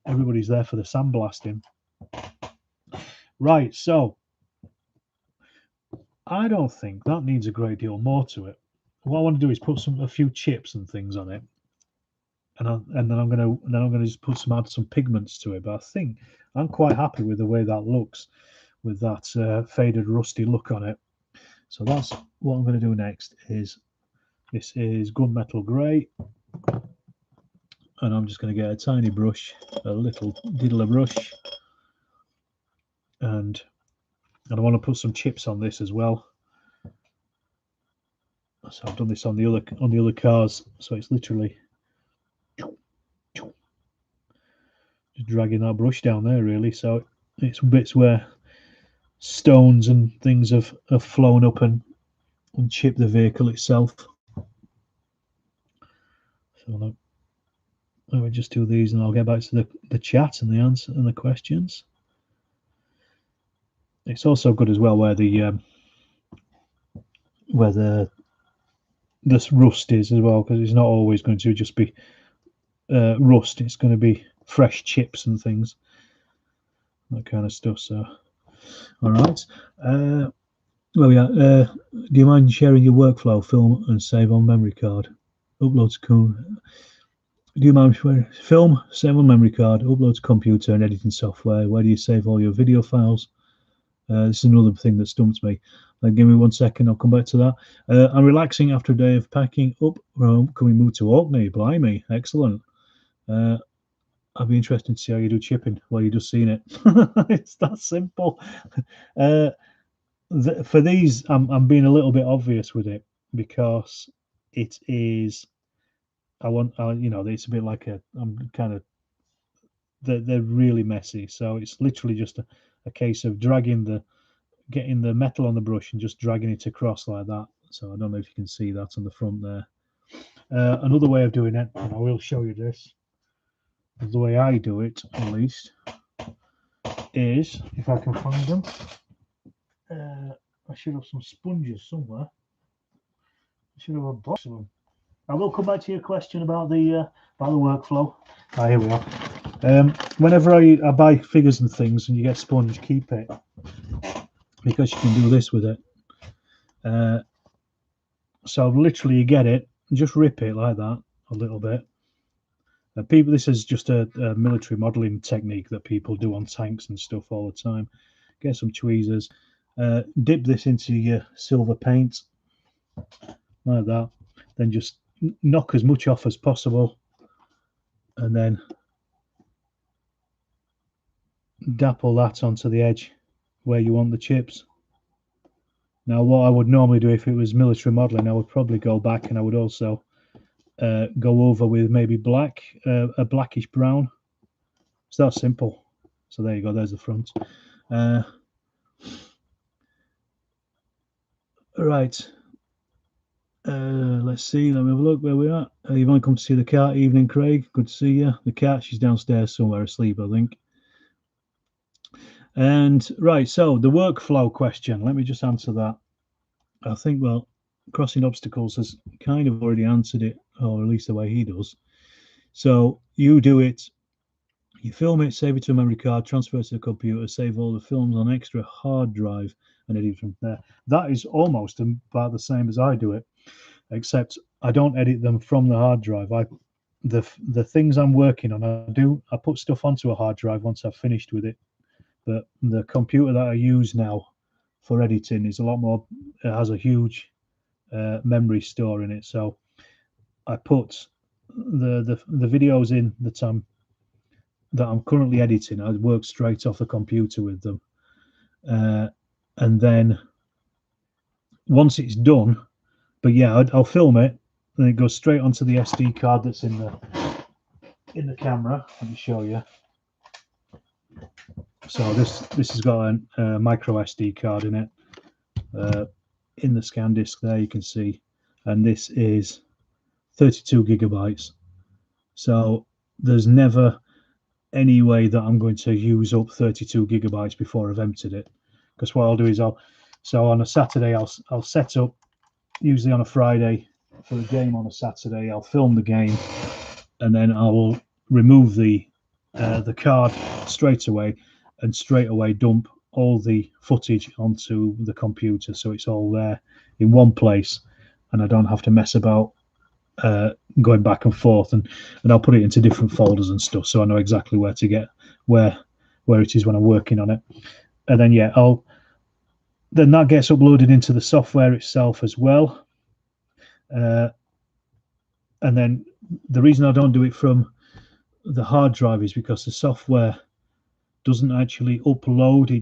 S1: Everybody's there for the sandblasting. Right, so I don't think that needs a great deal more to it. What I want to do is put a few chips and things on it, and then I'm gonna just add some pigments to it. But I think I'm quite happy with the way that looks, with that faded rusty look on it. So that's what I'm going to do next. This is gunmetal grey, and I'm just going to get a tiny brush, a little diddler brush, and I want to put some chips on this as well. So I've done this on the other cars, so it's literally just dragging that brush down there, really. So it's bits where stones and things have flown up and chipped the vehicle itself. So let me just do these, and I'll get back to the chat and the answer and the questions. It's also good as well where this rust is as well, because it's not always going to just be rust. It's going to be fresh chips and things, that kind of stuff. So, all right. Well, yeah. Do you mind sharing your workflow, film and save on memory card? Upload to Do you mind film, save on memory card, upload to computer and editing software? Where do you save all your video files? This is another thing that stumps me. Give me 1 second, I'll come back to that. I'm relaxing after a day of packing up. Can we move to Orkney? Blimey, excellent. I'd be interested to see how you do chipping. Well, you've just seen it. It's that simple. For these, I'm being a little bit obvious with it, because it is. It's a bit like they're really messy. So it's literally just a case of getting the metal on the brush and just dragging it across like that. So I don't know if you can see that on the front there. Another way of doing it, and I will show you this, the way I do it at least, is, if I can find them, I should have some sponges somewhere. I should have a box of them. I will come back to your question about the workflow. Here we are. Whenever I buy figures and things and you get sponge, keep it, because you can do this with it. So literally you get it, just rip it like that a little bit. This is just a military modelling technique that people do on tanks and stuff all the time. Get some tweezers, dip this into your silver paint like that, then just knock as much off as possible, and then dapple that onto the edge where you want the chips. Now, what I would normally do if it was military modelling, I would probably go back and I would also go over with maybe black, a blackish brown. It's that simple. So there you go, there's the front. Right. Let's see, let me have a look where we are. You've only come to see the cat. Evening, Craig. Good to see you. The cat, she's downstairs somewhere asleep, I think. And right, so the workflow question, let me just answer that. I think, well, Crossing Obstacles has kind of already answered it, or at least the way he does. So you do it, you film it, save it to a memory card, transfer it to the computer, save all the films on extra hard drive, and edit from there. That is almost about the same as I do it, except I don't edit them from the hard drive. The things I'm working on, I put stuff onto a hard drive once I've finished with it. But the computer that I use now for editing is a lot more. It has a huge memory store in it, so I put the videos in that I'm currently editing. I work straight off the computer with them, and then once it's done, but yeah, I'll film it, and it goes straight onto the SD card that's in the camera. Let me show you. So this has got a micro SD card in it. In the scan disk there, you can see, and this is 32 gigabytes. So there's never any way that I'm going to use up 32 gigabytes before I've emptied it, because what I'll do is so on a Saturday I'll set up, usually on a Friday for the game. On a Saturday I'll film the game, and then I will remove the card straight away, and straight away dump all the footage onto the computer, so it's all there in one place, and I don't have to mess about going back and forth, and I'll put it into different folders and stuff, so I know exactly where to get where it is when I'm working on it. And then yeah, then that gets uploaded into the software itself as well. And then the reason I don't do it from the hard drive is because the software doesn't actually upload. It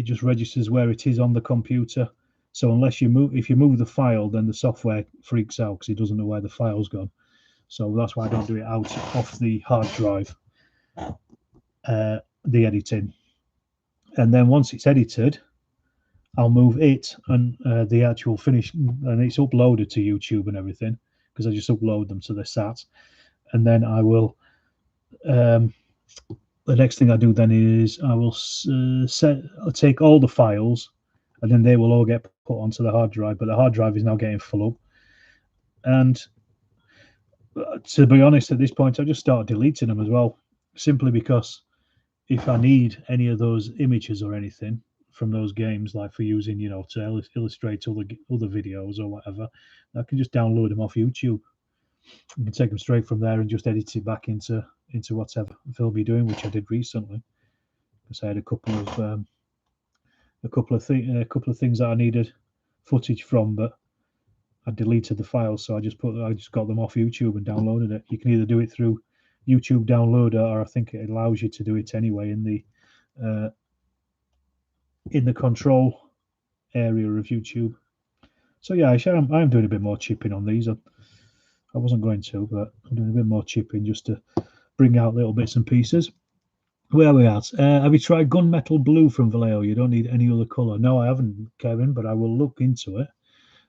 S1: just registers where it is on the computer. So unless you move, if you move the file, then the software freaks out because it doesn't know where the file's gone. So that's why I don't do it out off the hard drive, the editing. And then once it's edited, I'll move it and the actual finish, and it's uploaded to YouTube and everything, because I just upload them to the SAT. And then I will, the next thing I do then is I will I'll take all the files, and then they will all get put onto the hard drive. But the hard drive is now getting full up. And to be honest, at this point, I just start deleting them as well, simply because if I need any of those images or anything from those games, like for using, you know, to illustrate other videos or whatever, I can just download them off YouTube. You can take them straight from there and just edit it back into whatever film you're doing, which I did recently, because I had a couple of things that I needed footage from, but I deleted the files, so I just got them off YouTube and downloaded it. You can either do it through YouTube Downloader, or I think it allows you to do it anyway in the control area of YouTube. So yeah, I'm doing a bit more chipping on these. I wasn't going to, but I'm doing a bit more chipping just to bring out little bits and pieces. Where are we at? Have you tried gunmetal blue from Vallejo? You don't need any other colour. No, I haven't, Kevin, but I will look into it.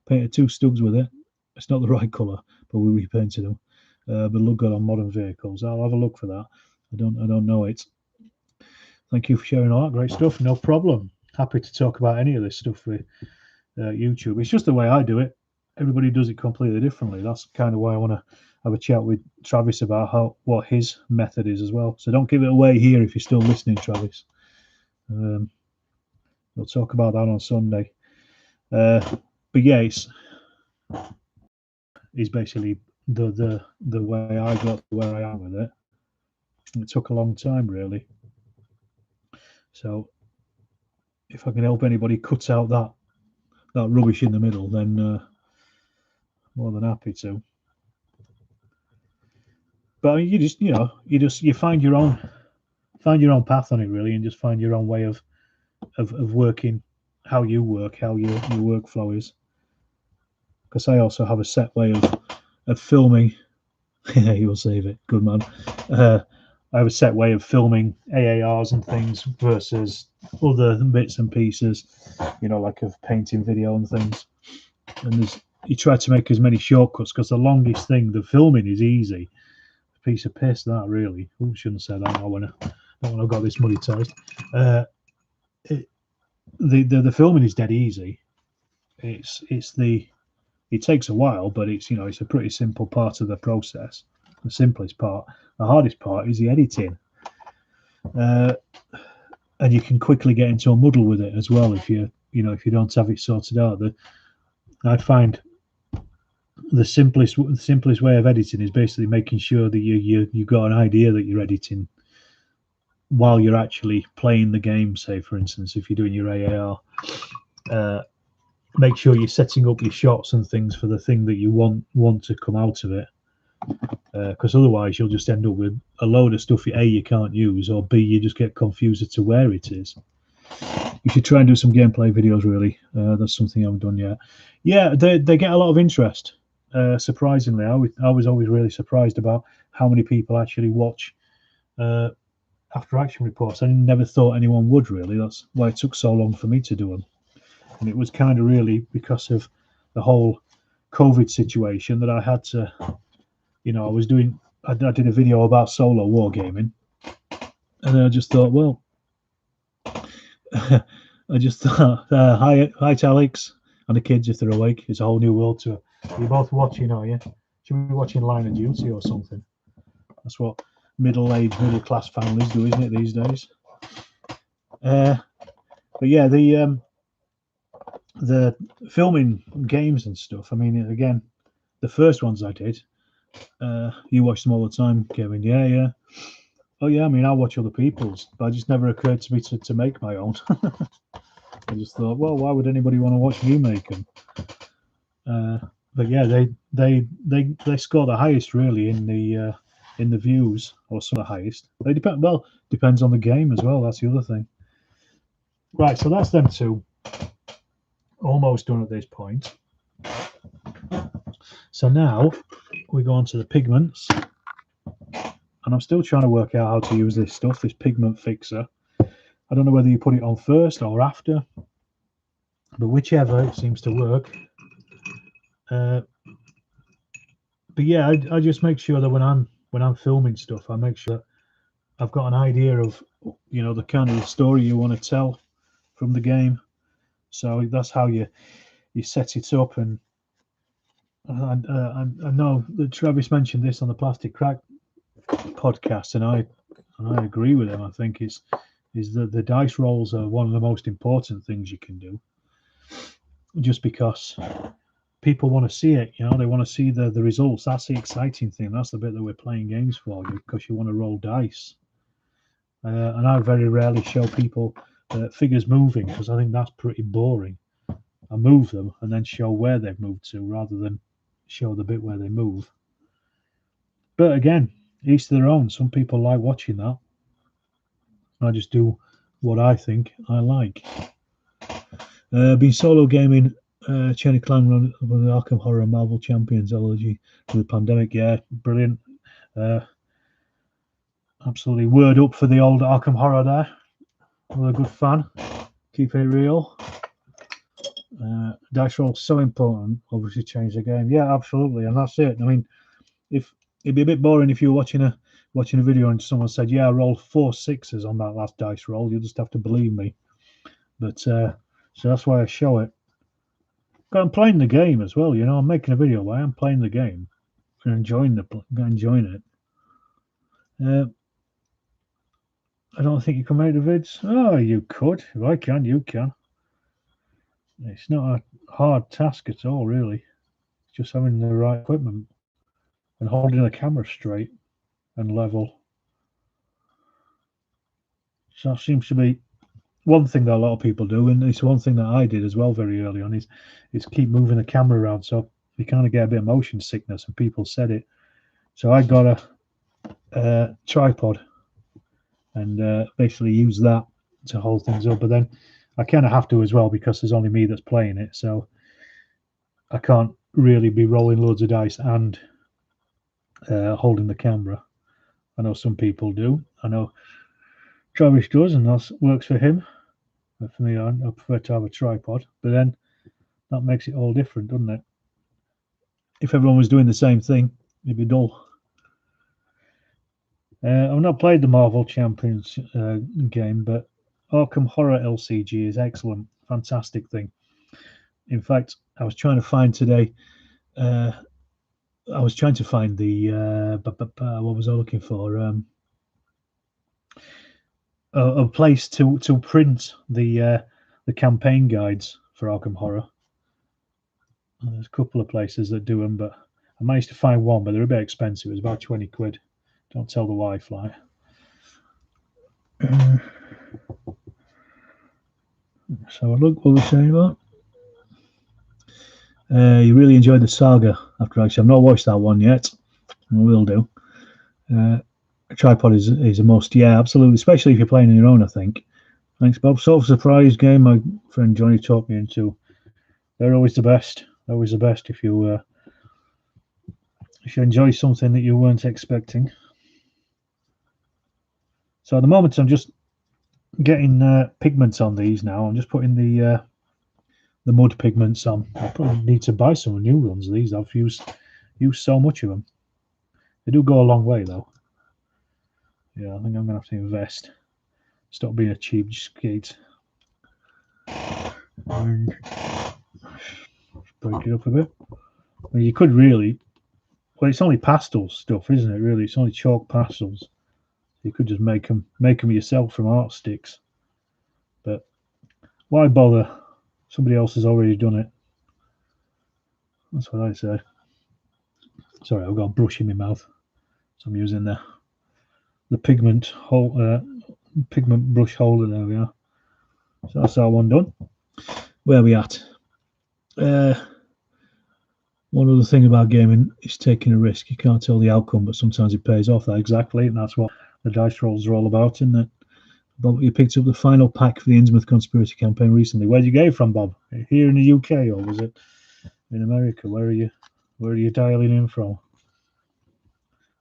S1: Painted 2 Stugs with it. It's not the right colour, but we repainted them. But look good on modern vehicles. I'll have a look for that. I don't know it. Thank you for sharing all that great stuff. No problem. Happy to talk about any of this stuff with YouTube. It's just the way I do it. Everybody does it completely differently. That's kind of why I want to have a chat with Travis about what his method is as well. So don't give it away here if you're still listening, Travis. We'll talk about that on Sunday. But yeah, it's basically the way I got to where I am with it. It took a long time, really. So if I can help anybody cut out that rubbish in the middle, then more than happy to. But I mean, you find your own path on it, really, and just find your own way of working, how you work, how your workflow is. Because I also have a set way of filming. Yeah, you will save it. Good man. I have a set way of filming AARs and things versus other bits and pieces, you know, like of painting video and things. And you try to make as many shortcuts, because the longest thing, the filming, is easy. A piece of piss, that, really. Ooh, shouldn't have said that now when I've got this monetized. The filming is dead easy. It takes a while, but it's a pretty simple part of the process. The simplest part. The hardest part is the editing, and you can quickly get into a muddle with it as well if you don't have it sorted out. I find the simplest way of editing is basically making sure that you got an idea that you're editing while you're actually playing the game. Say, for instance, if you're doing your AAR, make sure you're setting up your shots and things for the thing that you want to come out of it, because otherwise you'll just end up with a load of stuff A, you can't use, or B, you just get confused as to where it is. You should try and do some gameplay videos, really. That's something I haven't done yet. Yeah, they get a lot of interest. Surprisingly, I was always really surprised about how many people actually watch After Action reports. I never thought anyone would, really. That's why it took so long for me to do them. And it was kind of really because of the whole COVID situation that I had to, I did a video about solo wargaming, and then I just thought, well, hi Alex and the kids, if they're awake. It's a whole new world to it. You're both watching, are you? Should we be watching Line of Duty or something? That's what middle-aged, middle-class families do, isn't it, these days? But yeah, the filming games and stuff, I mean, again, the first ones I did, you watch them all the time, Kevin. Yeah. Oh yeah, I mean, I watch other people's, but it just never occurred to me to make my own. I just thought, well, why would anybody want to watch me make them? But yeah, they score the highest, really, in the views, or some of the highest. They depends on the game as well. That's the other thing. Right, so that's them two. almost done at this point. So now we go on to the pigments, and I'm still trying to work out how to use this stuff, this Pigment Fixer. I don't know whether you put it on first or after, but whichever, it seems to work. But yeah, I just make sure that when I'm filming stuff, I make sure that I've got an idea of, you know, the kind of story you want to tell from the game. So that's how you set it up. And I know that Travis mentioned this on the Plastic Crack podcast, and I agree with him. I think is that the dice rolls are one of the most important things you can do, just because people want to see it. You know, they want to see the results. That's the exciting thing. That's the bit that we're playing games for, because you want to roll dice. And I very rarely show people figures moving, because I think that's pretty boring. I move them and then show where they've moved to, rather than show the bit where they move. But again, each to their own. Some people like watching that. I just do what I think I like. Been solo gaming Chain of Clan run with the Arkham Horror Marvel Champions Elegy for the pandemic. Yeah, brilliant. Absolutely word up for the old Arkham Horror there. I'm a good fan. Keep it real. Dice roll so important. Obviously change the game. Yeah, absolutely, and that's it. I mean, if it'd be a bit boring if you were watching a video and someone said, "Yeah, I rolled 4 6s on that last dice roll." You'll just have to believe me. But so that's why I show it. But I'm playing the game as well. You know, I'm making a video where I'm playing the game and enjoying it. I don't think you can make the vids. Oh, you could. If I can, you can. It's not a hard task at all, really. It's just having the right equipment and holding the camera straight and level. So that seems to be one thing that a lot of people do, and it's one thing that I did as well very early on, is keep moving the camera around, so you kind of get a bit of motion sickness, and people said it. So I got a tripod and basically use that to hold things up. But then I kind of have to as well, because there's only me that's playing it, so I can't really be rolling loads of dice and holding the camera. I know some people do. I know Travis does, and that works for him. But for me, I prefer to have a tripod. But then that makes it all different, doesn't it? If everyone was doing the same thing, it'd be dull. I've not played the Marvel Champions game, but Arkham Horror LCG is excellent. Fantastic thing. In fact, I was trying to find today. I was trying to find the what was I looking for? A place to print the campaign guides for Arkham Horror. There's a couple of places that do them, but I managed to find one, but they're a bit expensive. It was about 20 quid. Don't tell the wife, like. So look, what we're saying about. You really enjoyed the saga after actually. I've not watched that one yet. I will do. A tripod is a must. Yeah, absolutely. Especially if you're playing on your own, I think. Thanks, Bob. Sort of surprise game my friend Johnny talked me into. They're always the best. Always the best if you enjoy something that you weren't expecting. So at the moment, I'm just getting pigments on these now. I'm just putting the mud pigments on. I probably need to buy some new ones of these. I've used so much of them. They do go a long way, though. Yeah, I think I'm going to have to invest. Stop being a cheapskate. And break it up a bit. I mean, you could really... Well, it's only pastel stuff, isn't it, really? It's only chalk pastels. You could just make them yourself from art sticks. But why bother? Somebody else has already done it. That's what I say. Sorry, I've got a brush in my mouth. So I'm using the pigment brush holder. There we are. So that's that one done. Where are we at? One other thing about gaming is taking a risk. You can't tell the outcome, but sometimes it pays off. That exactly, and that's what the dice rolls are all about, isn't it? Bob, you picked up the final pack for the Innsmouth conspiracy campaign recently. Where did you get it from, Bob? Here in the UK, or was it in America? Where are you dialing in from?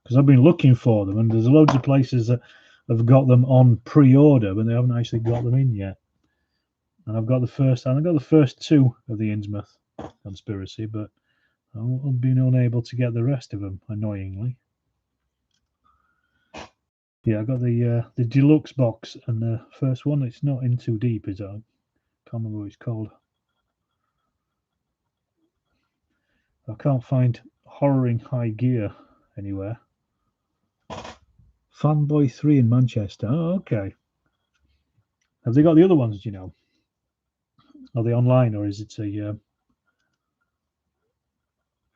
S1: Because I've been looking for them, and there's loads of places that have got them on pre-order, but they haven't actually got them in yet. And I've got the first two of the Innsmouth conspiracy, but I've been unable to get the rest of them, annoyingly. Yeah, I got the deluxe box, and the first one, it's not in too deep, is it? I can't remember what it's called. I can't find Horroring High Gear anywhere. Fanboy 3 in Manchester. Oh, okay. Have they got the other ones, do you know? Are they online, or is it in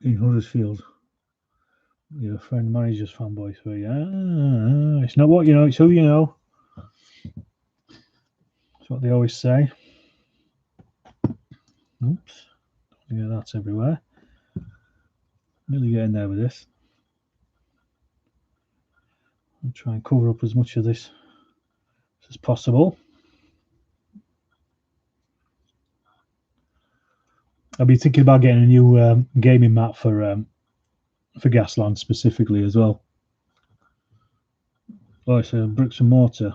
S1: Huddersfield? Your friend manages Fanboy 3. It's not what you know, it's who you know. That's what they always say. Oops. Yeah, that's everywhere. Really getting there with this. I'll try and cover up as much of this as possible. I'll be thinking about getting a new gaming mat for Gasland specifically as well. Oh, it's a bricks and mortar.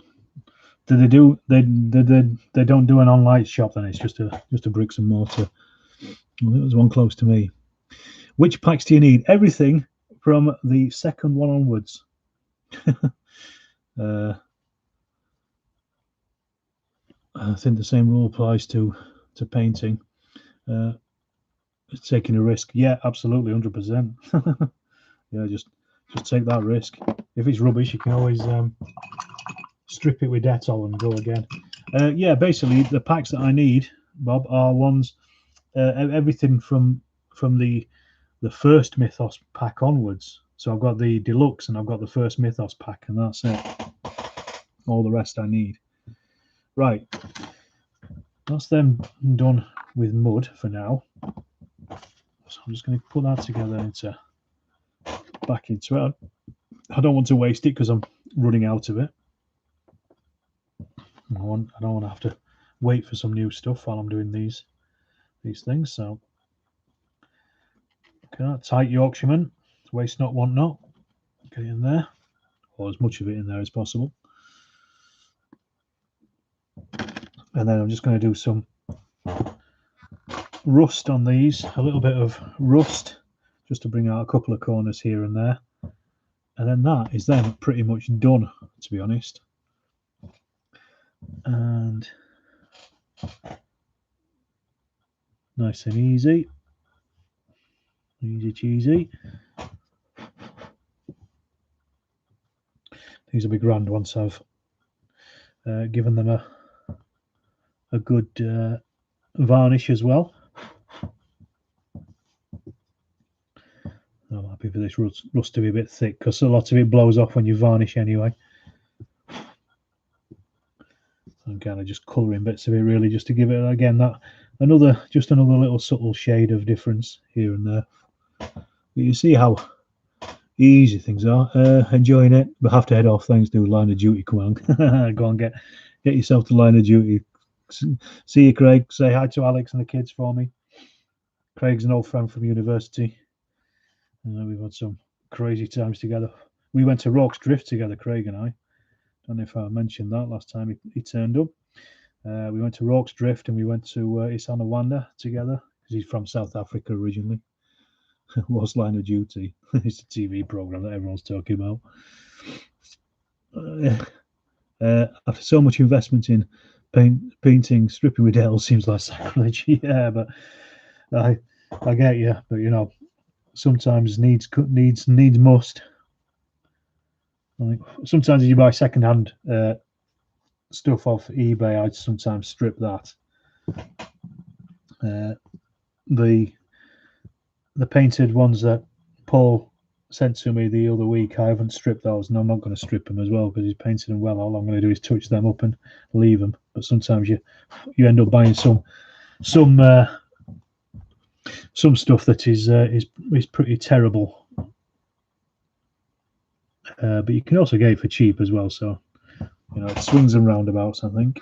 S1: Do they do they don't do an online shop then? It's just a bricks and mortar. Well, there's one close to me. Which packs do you need? Everything from the second one onwards. I think the same rule applies to painting. It's taking a risk. Yeah, absolutely, 100%. Yeah, just take that risk. If it's rubbish, you can always strip it with Dettol and go again. Yeah, basically the packs that I need, Bob, are ones everything from the first Mythos pack onwards. So I've got the deluxe and I've got the first Mythos pack, and that's it. All the rest I need. Right, that's them done with mud for now. So I'm just going to put that together back into it. I don't want to waste it because I'm running out of it. I don't want to have to wait for some new stuff while I'm doing these things. So, okay, tight Yorkshireman, waste not, want not. Get in there, or as much of it in there as possible. And then I'm just going to do some rust on these, a little bit of rust, just to bring out a couple of corners here and there. And then that is then pretty much done, to be honest. And nice and easy. Easy cheesy. These will be grand once I've given them a good varnish as well. I'm happy for this rust to be a bit thick because a lot of it blows off when you varnish anyway. I'm kind of just colouring bits of it really, just to give it again that another little subtle shade of difference here and there. But you see how easy things are. Enjoying it, but have to head off. Thanks to Line of Duty. Come on, go and get yourself to Line of Duty. See you, Craig. Say hi to Alex and the kids for me. Craig's an old friend from university. We've had some crazy times together. We went to Rorke's Drift together, Craig and I. Don't know if I mentioned that last time he turned up. We went to Rorke's Drift and we went to Isanawanda together because he's from South Africa originally. What's Line of Duty? It's a TV program that everyone's talking about. After so much investment in painting, stripping with Dettol seems like sacrilege. Yeah, but I get you. But you know, sometimes needs must. I think sometimes if you buy second-hand stuff off eBay, I'd sometimes strip that. The painted ones that Paul sent to me the other week, I haven't stripped those, and I'm not going to strip them as well because he's painted them well. All I'm going to do is touch them up and leave them. But sometimes you end up buying some stuff that is pretty terrible. But you can also get it for cheap as well. So You know, it swings and roundabouts, I think.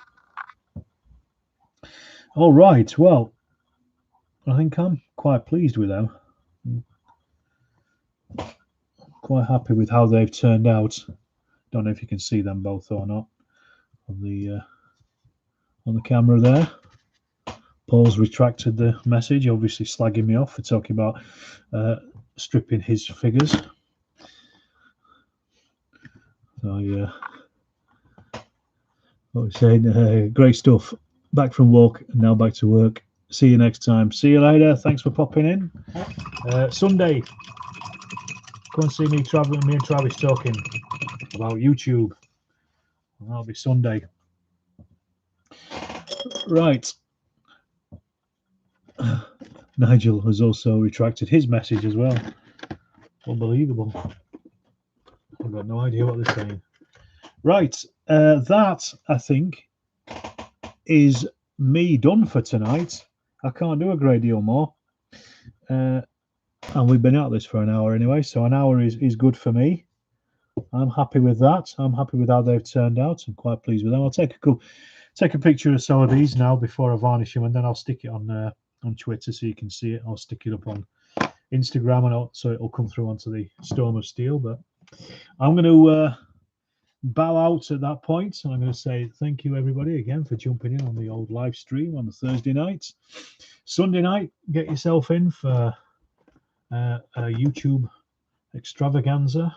S1: All right, well, I think I'm quite pleased with them. Quite happy with how they've turned out. Don't know if you can see them both or not on the camera there. Paul's retracted the message, obviously slagging me off for talking about stripping his figures. So yeah, what was saying, great stuff. Back from walk and now back to work. See you next time. See you later. Thanks for popping in. Sunday, come and see me and Travis talking about YouTube. That'll be Sunday. Right. Nigel has also retracted his message as well. Unbelievable. I've got no idea what they're saying. Right. That, I think, is me done for tonight. I can't do a great deal more. And we've been at this for an hour anyway, so an hour is good for me. I'm happy with that. I'm happy with how they've turned out. I'm quite pleased with them. I'll take a picture of some of these now before I varnish them, and then I'll stick it on Twitter so you can see it. I'll stick it up on Instagram, and so it'll come through onto the Storm of Steel. But I'm going to bow out at that point, and I'm going to say thank you everybody again for jumping in on the old live stream on the Thursday nights. Sunday night, get yourself in for a YouTube extravaganza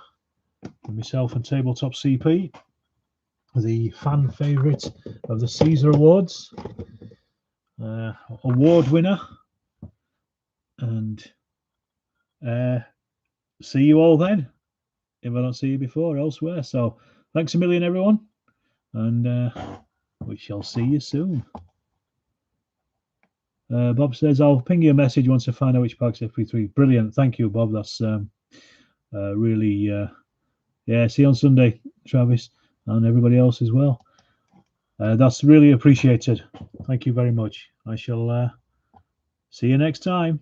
S1: with myself and Tabletop CP, the fan favourite of the Caesar Awards, award winner, and see you all then, if I don't see you before elsewhere. So thanks a million, everyone, and we shall see you soon. Bob says, I'll ping you a message once I find out which packs FP3. Brilliant. Thank you, Bob. That's really, yeah, see you on Sunday, Travis, and everybody else as well. That's really appreciated. Thank you very much. I shall see you next time.